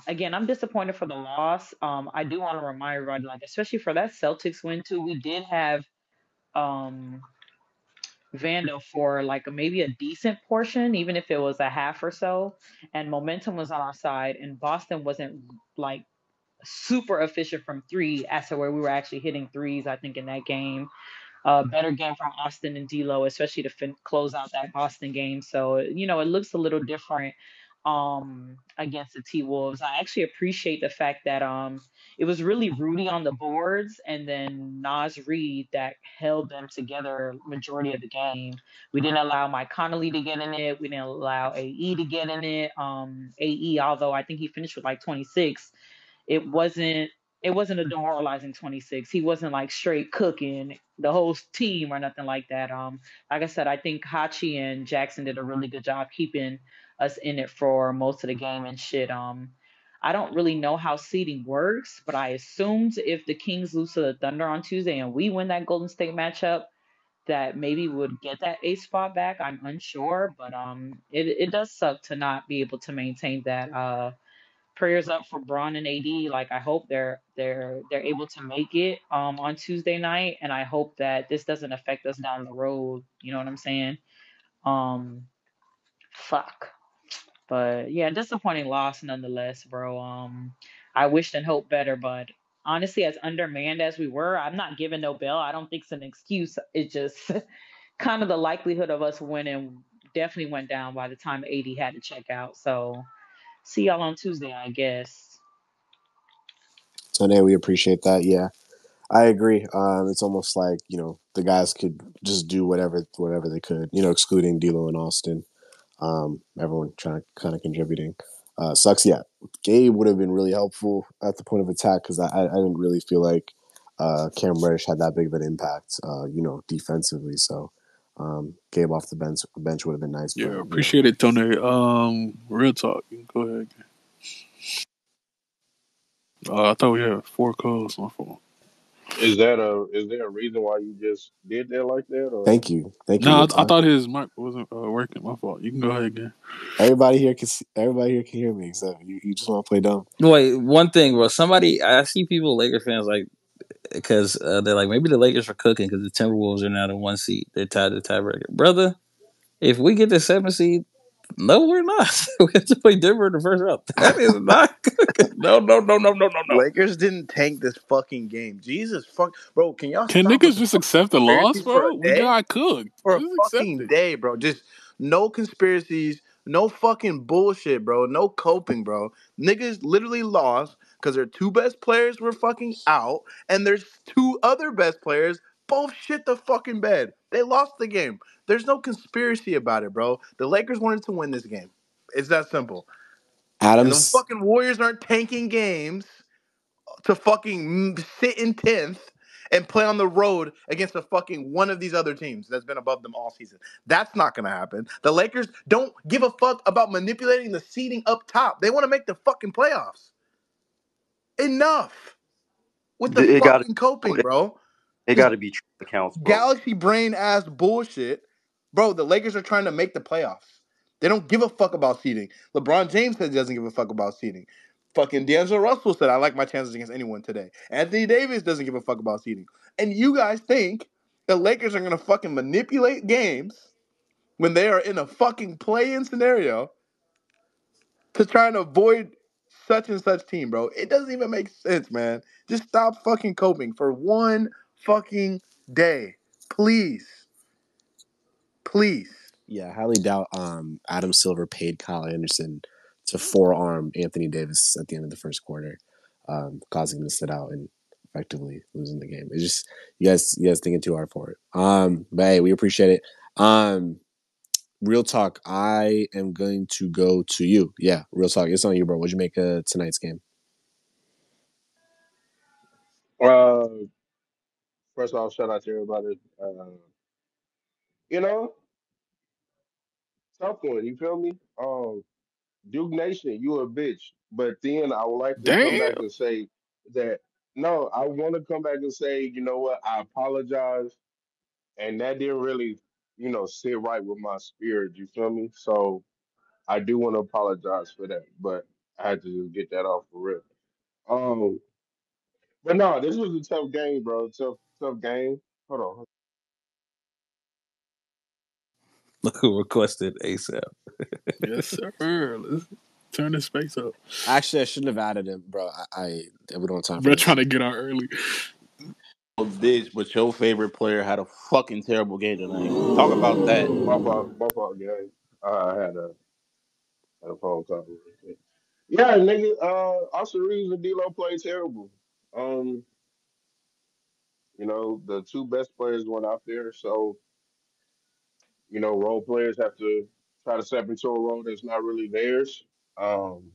Again, I'm disappointed for the loss. I do want to remind everybody, like, especially for that Celtics win too, we did have um Vando for like maybe a decent portion, even if it was a half or so, and momentum was on our side, and Boston wasn't like super efficient from three as to where we were actually hitting threes, I think, in that game. Better game from Austin and D'Lo, especially to close out that Boston game. So it looks a little different against the T Wolves. I actually appreciate the fact that it was really Rudy on the boards and then Nas Reed that held them together majority of the game. We didn't allow Mike Conley to get in it. We didn't allow AE to get in it. AE, although I think he finished with like 26, it wasn't it wasn't a demoralizing 26. He wasn't like straight cooking the whole team or nothing like that. Like I said, I think Hachi and Jackson did a really good job keeping us in it for most of the game and shit. I don't really know how seeding works, but I assumed if the Kings lose to the Thunder on Tuesday and we win that Golden State matchup, that maybe would get that eighth spot back. I'm unsure, but it does suck to not be able to maintain that. Prayers up for Braun and AD. Like, I hope they're able to make it on Tuesday night, and I hope that this doesn't affect us down the road. You know what I'm saying? Um, fuck. But yeah, disappointing loss nonetheless, bro. I wished and hoped better, but honestly, as undermanned as we were, I'm not giving no bill. I don't think it's an excuse. It's just kind of the likelihood of us winning definitely went down by the time AD had to check out. So see y'all on Tuesday, I guess. Tone, we appreciate that. Yeah, I agree. It's almost like the guys could just do whatever they could. Excluding D'Lo and Austin. Everyone trying to kind of contributing. Sucks. Yeah, Gabe would have been really helpful at the point of attack because I didn't really feel like Cam Reddish had that big of an impact. Defensively. So Gabe off the bench would have been nice, but Yeah, appreciate it, Tony. Real talk. You can go ahead. I thought we had four calls. My fault. Is there a reason why you just did that like that, or thank you. No, Real I talk. thought his mic wasn't working. My fault. You can go ahead again. Everybody here can hear me except you. You just want to play dumb. Wait, one thing, bro. I see people, Lakers fans, like, because they're like, maybe the Lakers are cooking because the Timberwolves are now the one seed. They're tied to the tiebreaker. Brother, if we get the 7 seed, no, we're not. We have to play Denver in the first round. That is not cooking. No, no, no, no, no, no, no. Lakers didn't tank this fucking game. Jesus fuck, bro. Can y'all Can stop with niggas the just fucking accept the loss, conspiracies for a bro? We day? got cooked. For a Just accept fucking it. day, bro. Just no conspiracies, no fucking bullshit, bro. No coping, bro. Niggas literally lost because their two best players were fucking out, and there's two other best players both shit the fucking bed. They lost the game. There's no conspiracy about it, bro. The Lakers wanted to win this game. It's that simple. And the Adams. fucking Warriors aren't tanking games to fucking sit in 10th and play on the road against a fucking one of these other teams that's been above them all season. That's not going to happen. The Lakers don't give a fuck about manipulating the seeding up top. They want to make the fucking playoffs. Enough with the It got fucking coping, bro. it This got to be true accounts, bro. galaxy brain ass bullshit. Bro, the Lakers are trying to make the playoffs. They don't give a fuck about seeding. LeBron James says he doesn't give a fuck about seeding. Fucking D'Angelo Russell said, I like my chances against anyone today. Anthony Davis doesn't give a fuck about seeding. And you guys think the Lakers are going to fucking manipulate games when they are in a fucking play-in scenario to try and avoid such and such team, bro. It doesn't even make sense, man. Just stop fucking coping for one fucking day. Please. Please. Yeah, I highly doubt Adam Silver paid Kyle Anderson to forearm Anthony Davis at the end of the first quarter, causing him to sit out and effectively losing the game. It's just you guys thinking too hard for it. But hey, we appreciate it. Real talk, I am going to go to you. Yeah, real talk. It's on you, bro. What'd you make of tonight's game? Uh, First off, shout out to everybody. You know, tough one. You feel me? Duke Nation, you a bitch. But then I would like to come Damn. back and say that no, I want to come back and say, you know what? I apologize, and that didn't really, sit right with my spirit. You feel me? So I do want to apologize for that, but I had to just get that off for real. Um, but no, this was a tough game, bro. Tough game. Hold on. Look who requested ASAP. Yes, sir. Let's turn this space up. Actually, I shouldn't have added him, bro. We don't have time for Bro, this. trying to get out early. Bitch, but your favorite player had a fucking terrible game tonight. Talk about that. My fault, gang. I had a phone call. Yeah, nigga. Austin Reeves and D'Lo played terrible. Um, the two best players went out there, so role players have to try to step into a role that's not really theirs. Um,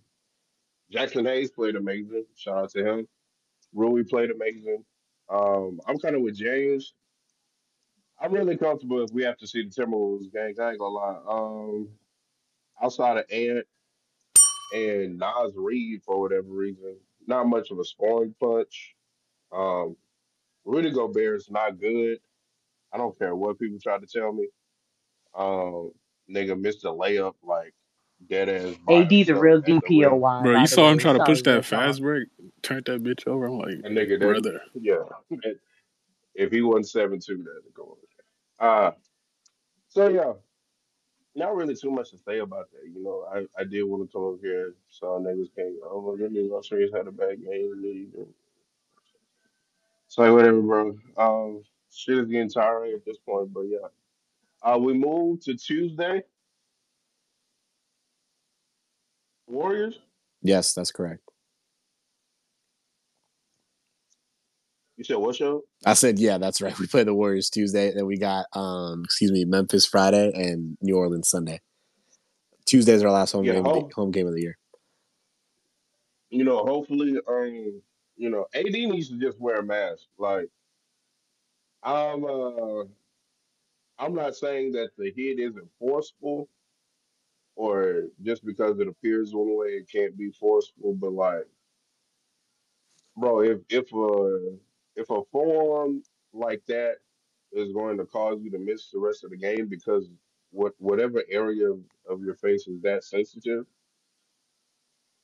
Jackson Hayes played amazing. Shout out to him. Rui played amazing. I'm kind of with James. I'm really comfortable if we have to see the Timberwolves gang. I ain't gonna lie. Outside of Ant and Nas Reed for whatever reason, not much of a scoring punch. Um, Rudy Gobert is not good. I don't care what people try to tell me. Um, Nigga missed a layup like dead ass by AD's a himself real at the rim. DPOY, Bro, you by the saw him way. try to push Sorry, that Red Talk. fast break, turned that bitch over. I'm like, That nigga, brother. yeah. If he wasn't 7'2", that'd go. Uh so yeah, not really too much to say about that. I did want to come up here, so niggas can't. Oh, well, this nigga Australia's had a bad game. So whatever, bro. Shit is getting tiring at this point, but yeah. We moved to Tuesday. Warriors. Yes, that's correct. You said what show? I said, yeah, that's right. We play the Warriors Tuesday, then we got Memphis Friday and New Orleans Sunday. Tuesday's our last Yeah, home game of the year. hopefully, AD needs to just wear a mask. Like, I'm, uh, I'm not saying that the hit isn't forceful, or just because it appears one way, it can't be forceful. But like, bro, if a form like that is going to cause you to miss the rest of the game because whatever area of your face is that sensitive,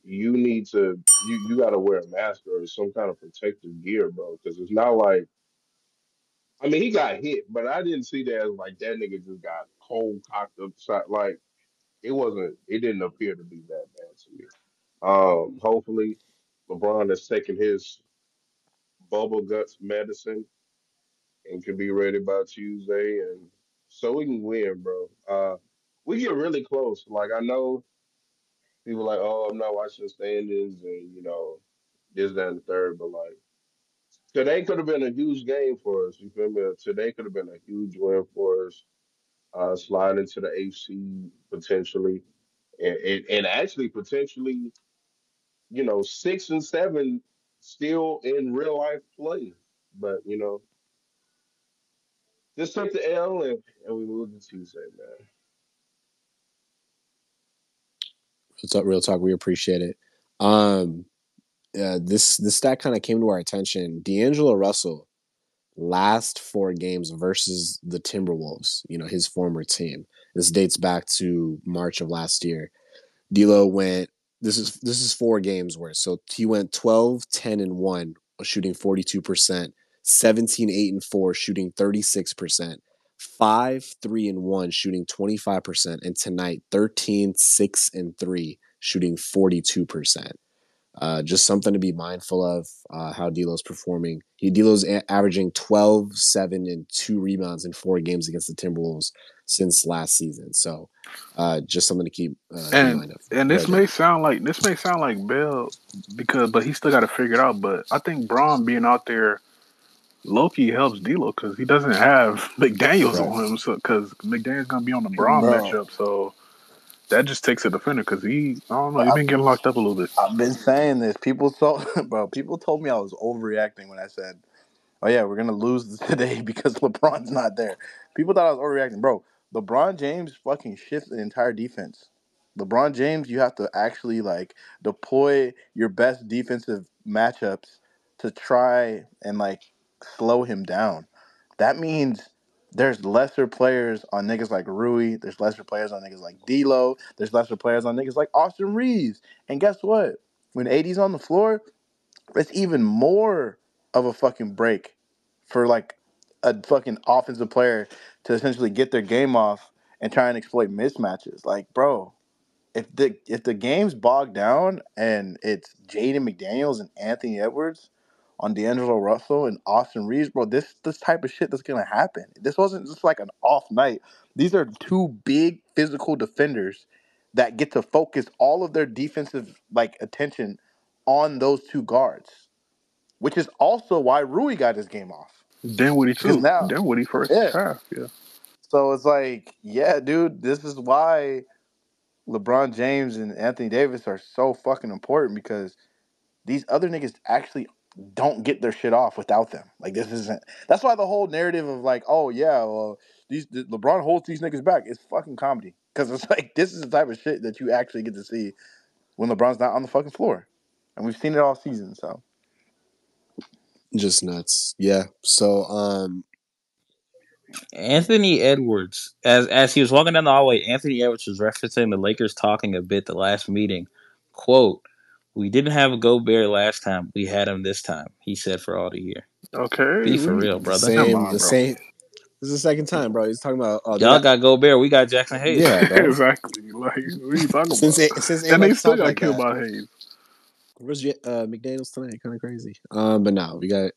you got to wear a mask or some kind of protective gear, bro. Because it's not like, I mean, he got hit, but I didn't see that as like that nigga just got cold cocked upside. Like it didn't appear to be that bad to me. Hopefully, LeBron has taken his bubble guts medicine and can be ready by Tuesday, and so we can win, bro. We get really close. Like I know people like, oh, I'm not watching the standings, and this, that, and the third, but like today could have been a huge game for us. You feel me? Today could have been a huge win for us. Slide into the AC potentially, and actually potentially, 6 and 7 still in real life play. But just took the L and we moved to Tuesday, man. What's up, real talk? We appreciate it. Um, this stat kind of came to our attention. D'Angelo Russell last 4 games versus the Timberwolves, his former team. This dates back to March of last year. D'Lo went. This is 4 games worth. So he went 12, 10, and 1, shooting 42%, 17, 8, and 4, shooting 36%, 5, 3, and 1, shooting 25%, and tonight 13, 6, and 3, shooting 42%. Just something to be mindful of, how D'Lo's performing. D'Lo's averaging 12, 7, and 2 rebounds in 4 games against the Timberwolves since last season. So just something to keep in And mind of. and Go this ahead, John. may sound like Bell but he still got to figure it out. But I think Braun being out there, Loki helps D'Lo because he doesn't have McDaniel's Right. on him. So because McDaniel's gonna be on the Braun Bro, matchup, so that just takes a defender because I don't know, he's I, been getting locked up a little bit. I've been saying this. People told me I was overreacting when I said, "Oh yeah, we're gonna lose today because LeBron's not there." People thought I was overreacting, bro. LeBron James fucking shifts the entire defense. LeBron James, you have to actually like deploy your best defensive matchups to try and like slow him down. That means there's lesser players on niggas like Rui. There's lesser players on niggas like D'Lo. There's lesser players on niggas like Austin Reeves. And guess what? When AD's on the floor, it's even more of a fucking break for like a fucking offensive player to essentially get their game off and try and exploit mismatches. Like, bro, if the game's bogged down and it's Jaden McDaniels and Anthony Edwards on D'Angelo Russell and Austin Reeves, bro, this type of shit that's gonna happen. This wasn't just like an off night. These are two big physical defenders that get to focus all of their defensive like attention on those two guards, which is also why Rui got his game off. Dinwiddie Because too. now, Dinwiddie first yeah. half, yeah. So it's like, yeah, dude, this is why LeBron James and Anthony Davis are so fucking important because these other niggas actually don't get their shit off without them. Like this isn't. That's why the whole narrative of like, oh yeah, well LeBron holds these niggas back is fucking comedy because it's like this is the type of shit that you actually get to see when LeBron's not on the fucking floor, and we've seen it all season. So Just nuts. Yeah. So Anthony Edwards, as he was walking down the hallway, Anthony Edwards was referencing the Lakers talking a bit the last meeting. Quote, "We didn't have a Gobert last time. We had him this time," he said for all to hear. Okay, Be for real, the brother. come same, on, the bro. same. This is the second time, bro. He's talking about. Oh, they're Y'all not. got Gobert. We got Jackson Hayes. Yeah, bro. Exactly. Like, what are you talking Since about? since And they likes to still talk got like killed that. by Hayes. Where's McDaniel's tonight? Kind of crazy. But no, we got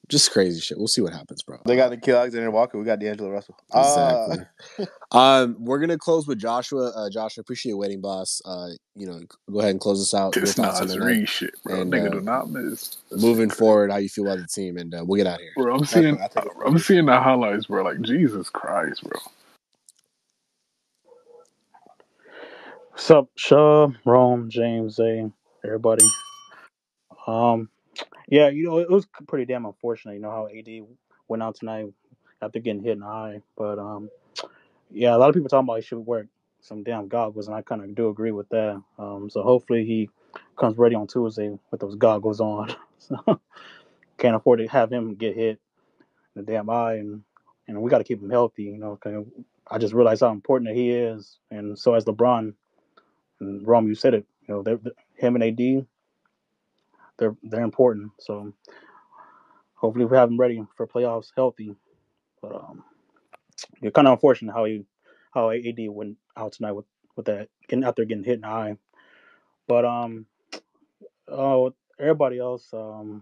just crazy shit. We'll see what happens, bro. they got to kill Alexander Walker. We got D'Angelo Russell. Exactly. We're gonna close with Joshua. Joshua, appreciate waiting, boss. Go ahead and close us out. Your This thoughts on Nas the night, Reed shit, bro. and Nigga do not miss. That shit moving crazy. forward, how you feel about the team, and we'll get out of here. Bro, Definitely, I take it from I'm here. seeing the highlights, bro. Like, Jesus Christ, bro. What's up, Shaw, Rome, James, Zay, everybody? Um, yeah, it was pretty damn unfortunate. You know how AD went out tonight after getting hit in the eye, but yeah, a lot of people talking about he should wear some damn goggles, and I kind of do agree with that. So hopefully he comes ready on Tuesday with those goggles on. So can't afford to have him get hit in the damn eye, and we got to keep him healthy. I just realized how important that he is, and so as LeBron and Rome, you said it. Him and AD, they're important. So hopefully we have him ready for playoffs, healthy. But it's kind of unfortunate how AD went out tonight with that getting out there getting hit in the eye. But everybody else, AR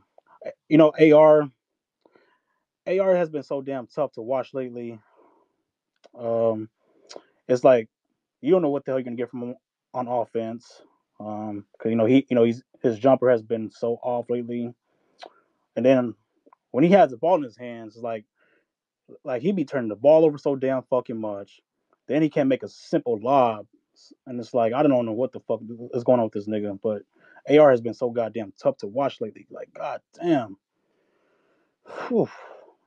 has been so damn tough to watch lately. Um, it's like you don't know what the hell you're gonna get from him on offense. Because his jumper has been so off lately, and then when he has the ball in his hands, it's like he be turning the ball over so damn fucking much. Then he can't make a simple lob, and it's like I don't know what the fuck is going on with this nigga. But AR has been so goddamn tough to watch lately. Like god damn. whew,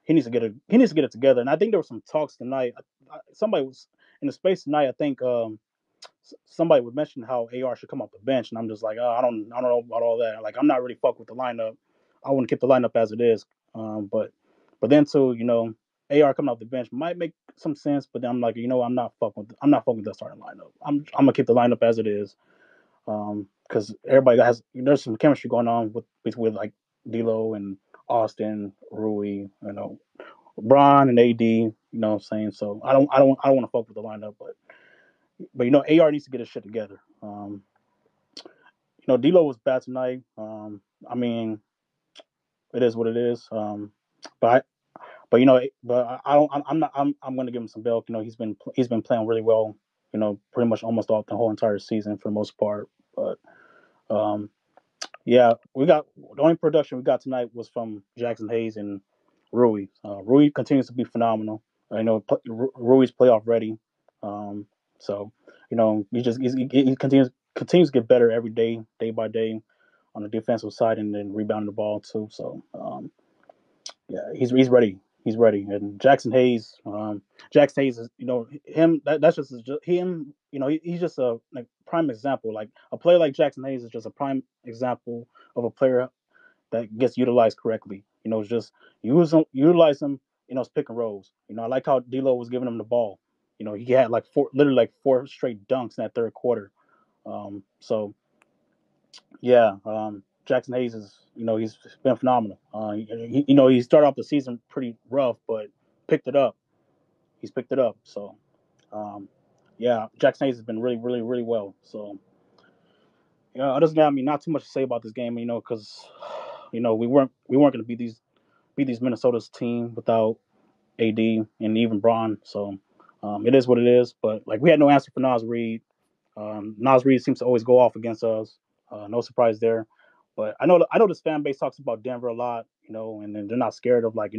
he needs to get it together. And I think there were some talks tonight. Somebody was in the space tonight. I think somebody would mention how AR should come off the bench, and I'm just like, oh, I don't know about all that. Like, I'm not really fuck with the lineup. I want to keep the lineup as it is. But then too, AR coming off the bench might make some sense. But then I'm like, I'm not fucking with the starting lineup. I'm gonna keep the lineup as it is. Because everybody there's some chemistry going on with like D'Lo and Austin, Rui, Bron and AD. You know what I'm saying? So I don't want to fuck with the lineup, but AR needs to get his shit together. D'Lo was bad tonight. I mean, it is what it is. But I, but I don't. I'm going to give him some belt. He's been playing really well. Pretty much almost all the whole entire season for the most part. But um, yeah, we got the only production we got tonight was from Jackson Hayes and Rui. Rui continues to be phenomenal. I know Rui's playoff ready. Um, so he continues to get better every day, day by day, on the defensive side, and then rebounding the ball too. So yeah, he's ready. He's ready. And Jackson Hayes is him. That's just him. He's just a like prime example. Like a player like Jackson Hayes is just a prime example of a player that gets utilized correctly. It's just utilize him. It's pick and rolls. I like how D'Lo was giving him the ball. He had literally like four straight dunks in that third quarter. So yeah, Jackson Hayes he's been phenomenal. He started off the season pretty rough, but picked it up. He's picked it up. So um, yeah, Jackson Hayes has been really, really, really well. So other than that, I mean, not too much to say about this game. Because we weren't going to beat these Minnesota's team without AD and even Braun. So it is what it is. But like we had no answer for Nas Reed. Nas Reed seems to always go off against us. No surprise there. But I know this fan base talks about Denver a lot, and then they're not scared of like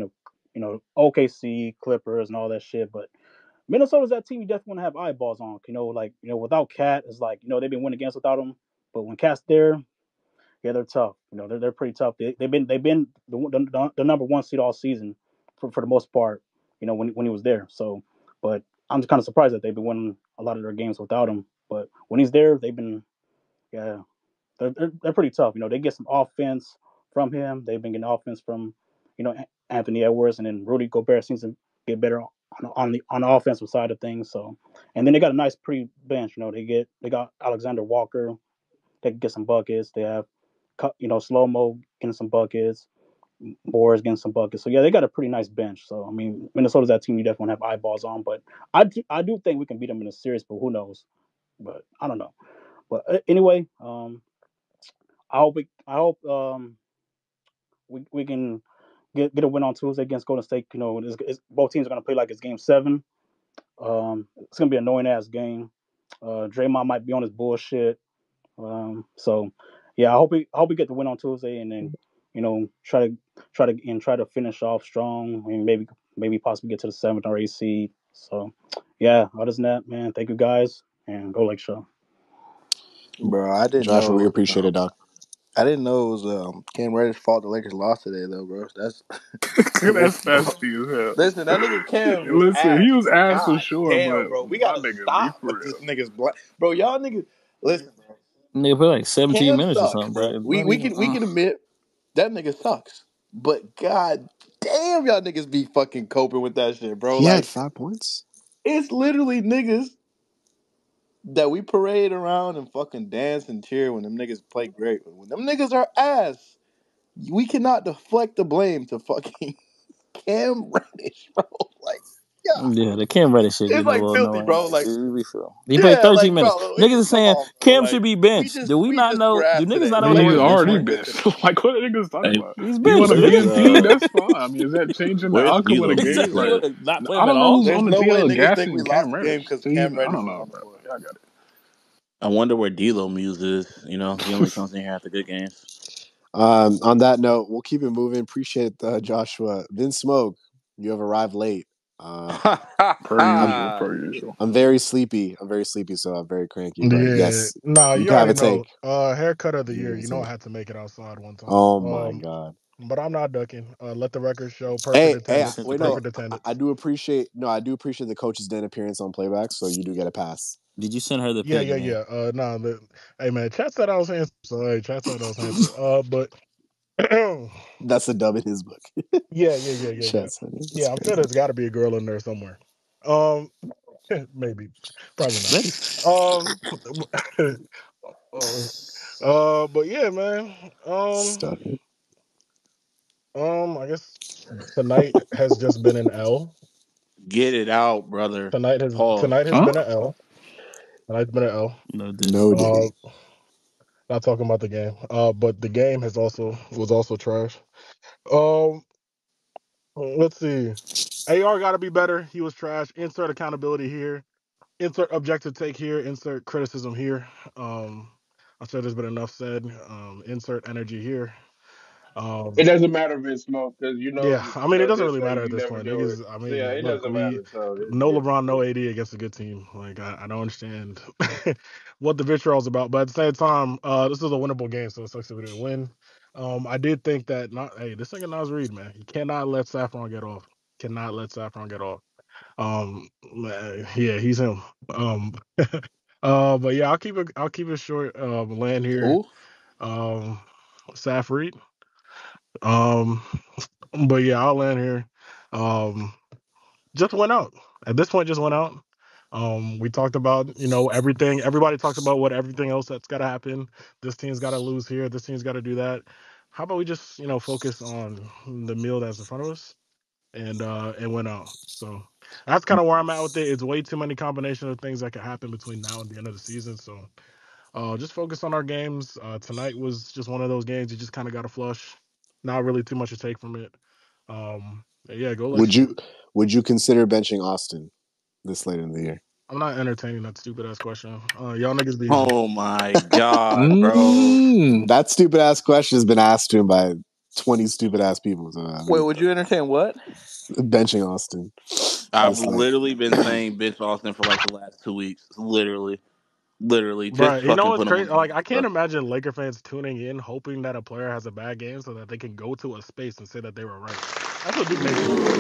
OKC, Clippers, and all that shit. But Minnesota's that team you definitely want to have eyeballs on. Without Cat, it's like they've been winning games without him. But when Cat's there, yeah, they're tough. They're pretty tough. They've been the number one seed all season for the most part. When he was there. So, but I'm just kind of surprised that they've been winning a lot of their games without him. But when he's there, they've been yeah, they're pretty tough. They get some offense from him. They've been getting offense from Anthony Edwards, and then Rudy Gobert seems to get better on the offensive side of things. So, and then they got a nice pre bench. They got Alexander Walker. They can get some buckets. They have slow mo getting some buckets. Boris getting some buckets. So yeah, they got a pretty nice bench. So I mean, Minnesota's that team you definitely want to have eyeballs on. But I do think we can beat them in a series, but who knows? But I don't know. But anyway, I hope we can get a win on Tuesday against Golden State. Both teams are gonna play like it's game 7. It's gonna be an annoying ass game. Draymond might be on his bullshit. So yeah, I hope we get the win on Tuesday, and then try to finish off strong, and maybe possibly get to the 7th or 8th seed. So yeah, other than that, man, thank you guys, and go Lake Show. Bro, I didn't Joshua, we know. appreciate it, Doc. I didn't know it was Cam Reddish's fault the Lakers lost today, though, bro. That's That's listen, bro. nasty as hell. Listen, that nigga Cam was Listen, ass. he was ass for God sure, damn, but bro. We my gotta nigga, be stop for with this real. nigga's black. Bro, y'all niggas, listen, bro. Nigga put like 17 Cam minutes or sucks, something, bro. bro. It's We not we even. can we can admit that nigga sucks. But god damn, y'all niggas be fucking coping with that shit, bro. He had Like, 5 points. it's literally niggas that we parade around and fucking dance and cheer when them niggas play great. But when them niggas are ass, we cannot deflect the blame to fucking Cam Reddish, bro. Like, yeah, Yeah, the Cam Reddish shit it's getting a like little filthy, annoying. bro. Like, Like, we feel. He played yeah, 13 like, minutes. bro, Niggas is come saying on, bro. Cam Like, should be we benched. just Do we we not just were know? Do ass niggas today. not I know mean, they he's weren't benching already him? Good benched. today. Like, what are niggas talking Hey, about? He's You want benched, a where's nigga. game 2? That's fine. I mean, is that changing the where's outcome of the D'Lo game? music You right Like, now? want to not play I him at don't know all? who's There's on the no way DL niggas think we gassing lost Cam the game Reddish. because To Cam even, I Reddish don't was know, on the bro. floor. Y'all got I wonder where D'Lo Muse is. He only comes in here after good games. On that note, we'll keep it moving. Appreciate Joshua. Vince Smoke, you have arrived late. per I'm usual, per usual. I'm very sleepy. I'm very sleepy, so I'm very cranky. But Yeah, yes, nah, you you can have already a know. take. Haircut of the You can year. have a You know I take. had to make it outside one time. Oh my god. but I'm not ducking. Let the record show perfect Hey, attendance. Defensive wait, player. no, Perfect attendance. I do appreciate. No, I do appreciate the coach's den appearance on playback, so you do get a pass. Did you send her the Yeah, pic, yeah, man? yeah. No, hey man, chat said I was handsome. So hey, chat said I was handsome. But yeah, That's a dub in his book. yeah, yeah, yeah, yeah. Shit, son, that's Yeah, I'm sure crazy. there's got to be a girl in there somewhere. Um, maybe, probably not. Maybe. Um, but yeah, man. Stutter. I guess tonight has just been an L. Get it out, brother. Tonight Pause. has Huh? been an L. Tonight's been an L. No Noted. Uh, disrespect. not talking about the game. But the game was also trash. Um, let's see. AR got to be better. He was trash. Insert accountability here. Insert objective take here. Insert criticism here. Um, I'm sure there's been enough said. Insert energy here. It Um, doesn't matter if it's smoke because you know yeah, I mean it they'll doesn't just really say matter at you this never point. do it. Niggas, I So yeah, mean, it look, doesn't we matter. So no yeah, LeBron, no AD against a good team. Like I don't understand what the vitriol's about, but at the same time, this is a winnable game, so it sucks if we didn't win. I did think that not hey, this nigga Nas Reed, man, you cannot let Saffron get off. Cannot let Saffron get off. Yeah, he's him. Um, but yeah, I'll keep it short. Land here. Who? Um, Saf Reed. Um, but yeah, I'll land here. Um, just went out. At this point, just went out. We talked about everything. Everybody talked about what everything else that's got to happen. This team's got to lose here. This team's got to do that. How about we just focus on the meal that's in front of us and went out. So that's kind of where I'm at with it. It's way too many combination of things that could happen between now and the end of the season. So just focus on our games. Tonight was just one of those games you just kind of got to flush. Not really too much to take from it. Yeah, go Would Lakers. you would you consider benching Austin this late in the year? I'm not entertaining that stupid ass question. Y'all niggas be Oh my god, bro. Mm. That stupid ass question has been asked to him by 20 stupid ass people. So I Wait, mean, would you entertain what? benching Austin I've this late. literally been saying bitch Austin for like the last 2 weeks. Literally, just Bro, you know fucking what's put him on crazy? the Like, bench, I can't bro. imagine Laker fans tuning in hoping that a player has a bad game so that they can go to a space and say that they were right. That's what Duke Nation does.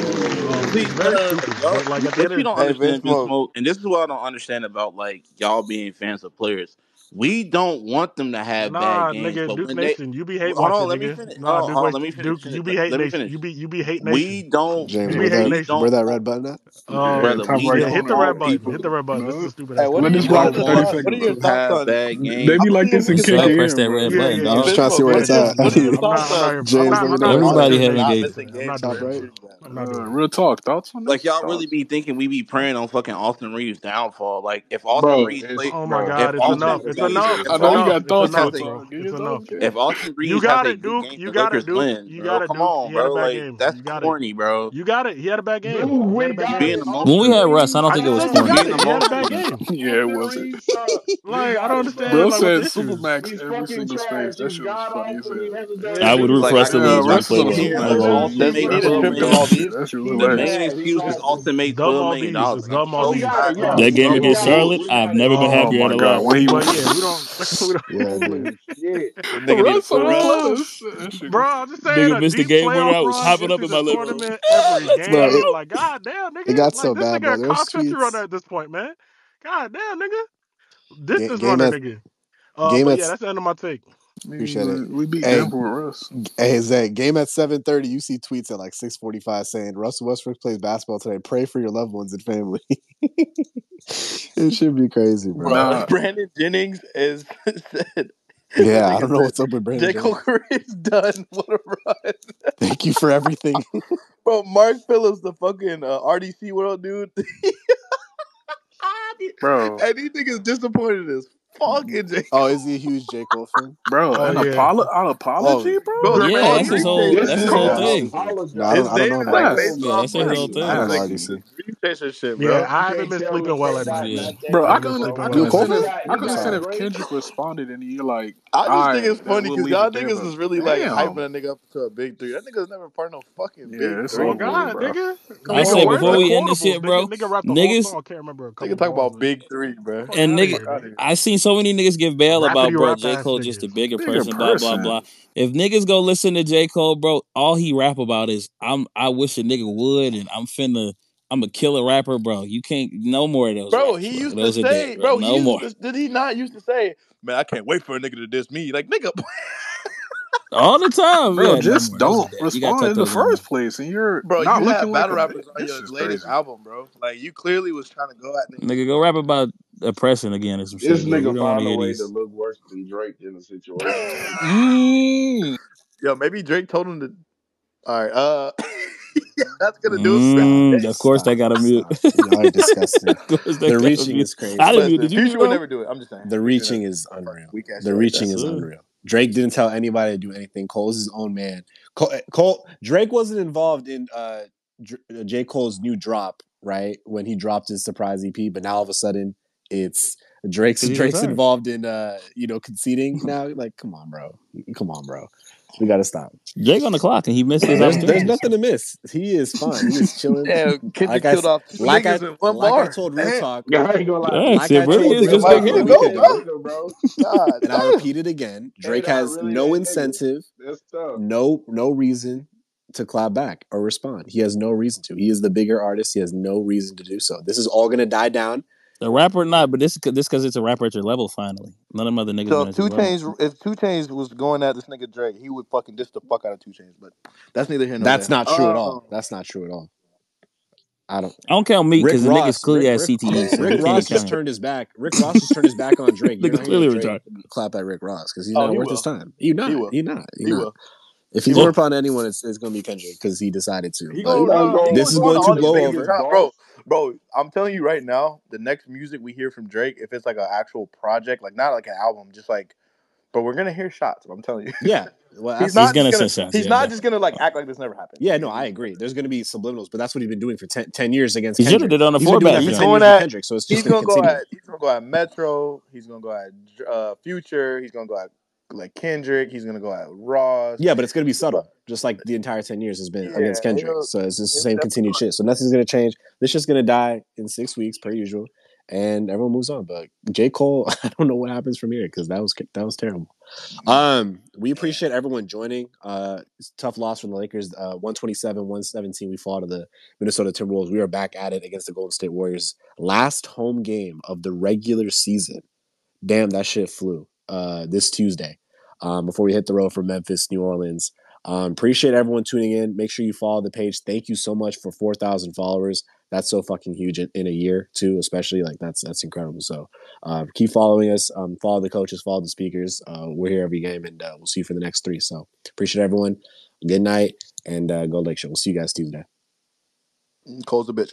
See, It's no, very no, no, stupid. y'all. But like at the What end you of don't Hey, Vince understand, Vince Smoke. Smoke, and this is what I don't understand about like y'all being fans of players. We don't want them to have bad nah, games, nigga, but Duke when they Nation, you be hate hold on, watching, let me nigga. finish. Nah, Duke, Hold on, let me finish. Duke, you be hate Let me nation. finish. You be hate We nation. don't, You James, be hate where nation. that red button at? Yeah, brother. top We right Yeah, don't hit the corner. red want button. people. Hit the red button. This is a stupid Hey, ass what Let do question. you this We rock guys don't for think thirty want about? people What are seconds. your to thoughts have on? bad They games. be like this in Just let her press that KKM, red bro. Yeah, button, yeah, I'm yeah. just dog. trying to see where Yeah, it's yeah. at. What are your I'm not. thoughts I'm not on here. I'm James, not. let me I'm know not. where I'm it's not Everybody at. doing having a this. good. not Listen, missing I'm games not or Top doing right. this. anything like that? I'm not doing Real this. talk. Thoughts on Like this? y'all really Thoughts? be thinking we be praying on fucking Austin Reeves' downfall. Like bro, it's Oh my bro. if God, it's You Austin enough. gotta It's stop Reeves, enough. saying I if It's know that. you Austin enough. got It's Reeves thoughts, has enough, though, a bro. son. Get It's your enough. thoughts, kid. if Austin You Reeves got has a it, good Duke. game You and the got it, Lakers Duke. win, You bro, got it, come Duke. on, He had a bro. bad Like game. that's You got it. corny, bro. You got it. He had a bad game. Dude, He had a bad game. regardless, Being When we Austin emotional. had Russ, I Reeves don't I think it just was said you sucks. got corny. Being it. He had a bad emotional. game. Yeah, it Austin wasn't. Reeves sucks. Like I don't Regardless, understand. Bro bro. Like what's the said issue? Supermax He's every fucking single space. trash. That He's shit was god funny as awful. He hell. hasn't done Yeah, I would root dude. for Like us I to Yeah, get lose when we I Russ is play on get well. it. I He ain't Supermax, gonna Like lie. bro. hasn't Austin been That They made need a shit $12 was trip to million. dumb. Maldives. That shit was Yeah. The hilarious. main bad. He's excuse is awful. Austin made Dumb $12 million Maldives. dollars. It's Like dumb so We got Maldives. it. what? Yeah, That game we against got it. Charlotte, We I've got it. never been Oh happier in my a god, when loss. he But yeah, we don't. We don't Yeah, holy dude. shit. The nigga needed Russ on the $4 million. plus. That shit bro, was I'm just saying Nigga a missed the deep game winner. playoff I was run hopping up into in the my living room. tournament every Let's Bro, game. go. Like, god damn, it nigga. got Like so this bad, nigga bro. a There's cross country runner tweets. at this point, man. God damn, nigga. Distance Game runner, at nigga. game But at yeah, that's the end of my take. appreciate it. we beat Hey, Denver with Russ. hey, Zay, game at 7:30. You see tweets at like 6:45 saying Russell Westbrook plays basketball today. Pray for your loved ones and family. It should be crazy, bro. Bro, Nah, Brandon Jennings is said the Yeah, I nigga don't know said what's up with Brandon J. Cole Jennings. career is done. What a run. Thank you for everything. Bro, Mark Phillips, the fucking RDC world dude. bro, And these niggas disappointed as fuck in J. Oh, is Cole. he a huge J. Cole fan? bro, Oh an yeah. apology, Oh, Bro, bro. they Yeah, all that's his dream whole. chase This That's him, his is whole yeah, bro. an that's thing. his thing. No, His apologize. I don't name know is about like that. That's based Yeah, off that's his like whole I don't thing. know like Apology. the RDC. dream chaser shit, Yeah, bro. You I haven't can't been tell me sleeping well at that night. not Yeah. not that bro. I I haven't deep, been can bro. sleeping I well can You a at Cole night. understand fan? if He I got can understand if rings. Kendrick responded and he like I All just think right, it's then funny we'll because leave y'all it there. niggas But is really like hyping damn, a nigga up to a big three. That nigga's never part of no fucking big yeah, it's three, all Oh good, nigga. God, bro. nigga! Come I Nigga, say on, where's before the bro. we end this quotables? shit, Nigga, bro, nigga rapped the whole niggas song. Can't remember a couple Nigga talk bars, about man. big three, bro. Fuck and out of nigga, here, Fuck out nigga. of here. I seen so many niggas give bail about, Rappity bro, rap J. ass Cole just niggas. a bigger Bigger person, blah blah person. blah. If niggas go listen to J. Cole, bro, all he rap about is I wish a nigga would, and I'm a killer rapper, bro. You can't no more of those Bro, raps, he bro. used to Those are dead, say, bro. bro, he No used more. to, did he not used to say, man, I can't wait for a nigga to diss me. Like, nigga, All the time, Bro, yeah, no just more. Those are don't dead. You gotta respond cut in the those out, man. first place, and you're bro, not you looking had like battle a rappers bit. on This your is latest crazy. album, bro. Like, you clearly was trying to go at niggas. Nigga, go rap about oppression again or some This shit, bro. We nigga don't want to found a hear way to these. look worse than Drake in the situation. Like, Yo, maybe Drake told him to. All right, yeah, that's gonna do it for me. Stop, Of course, they stop, got a mute. stop. Y'all are disgusting. Of course, they The got a reaching mute. is I didn't crazy. mute. Listen, Did you Future mute would though? never do it. I'm just saying, The Future reaching never is do a fucking unreal. weak ass The shit like that. reaching is unreal. Drake didn't tell anybody to do anything. Cole's his own man. Drake wasn't involved in J. Cole's new drop, right? When he dropped his surprise EP, but now all of a sudden it's Because he's Drake's retired. involved in conceding now. Like, come on, bro. Come on, bro. We gotta stop. Jake on the clock, and he missed his There's opportunity. nothing to miss. He is fine. He is chilling. Damn, Like Kendrick killed off two niggas in one like I bar. told Real Damn. Talk, I ain't gonna lie. Thanks. like It I really told is Real Nigga just Talk big might a need to him. week go, ago, bro. Nigga, bro. God and I damn. repeat it again. Hey, Drake that has really no ain't nigga. incentive, That's tough. no reason to clap back or respond. He has no reason to. He is the bigger artist. He has no reason to do so. This is all gonna die down. A rapper, not, but this because it's a rapper at your level. Finally, none of them other niggas So been if at your Two level. Chains, if Two Chains was going at this nigga Drake, he would fucking diss the fuck out of Two Chains. But that's neither here nor That's there. not true at all. That's not true at all. I don't. I don't count Meek Rick because the niggas Ross, clearly has CTE, so Rick we can't even Ross count just him. turned his back. Rick Ross just turned his back on Drake. You're Niggas not hearing clearly Drake retarded. clap at Rick Ross because he's Oh, not he worth his will. time. You're He not. will. You're not. You're He not. will. If He he's will. gonna pound anyone, it's gonna be Kendrick because he decided to. He But He gonna not he going this gonna is for talk going to to all these blow niggas every biggest over. time, boss. bro. I'm telling you right now, the next music we hear from Drake, if it's like an actual project, like not like an album, just like, but we're gonna hear shots. I'm telling you, Yeah. Well, he's He's not just gonna gonna send shots. he's Yeah, not just definitely. gonna like act like this never happened. yeah. No, I agree. There's gonna be subliminals, but that's what he's been doing for 10 years against He should have Kendrick. did it on the He's been four doing back that for He's 10 jump. going years with at Kendrick, so it's just he's gonna gonna go continue. at he's gonna go at Metro. He's gonna go at Future. He's gonna go at like Kendrick. He's gonna go at Ross. Yeah, but it's gonna be He's gonna go subtle, just like the entire 10 years has been against yeah, Kendrick. So it's just the he'll same definitely continued go shit. So nothing's gonna change. This shit's gonna die in 6 weeks per usual, and everyone moves on. But J. Cole, I don't know what happens from here because that was terrible. We appreciate everyone joining. It's a tough loss from the Lakers. 127-117. We fall to the Minnesota Timberwolves. We are back at it against the Golden State Warriors. Last home game of the regular season. Damn, that shit flew. This Tuesday. Before we hit the road for Memphis, New Orleans. Appreciate everyone tuning in. Make sure you follow the page. Thank you so much for 4,000 followers. That's so fucking huge in a year too, especially like that's incredible. So keep following us. Follow the coaches, follow the speakers. We're here every game, and we'll see you for the next 3. So appreciate everyone. Good night, and go Lake Show. We'll see you guys Tuesday. Cole's a bitch.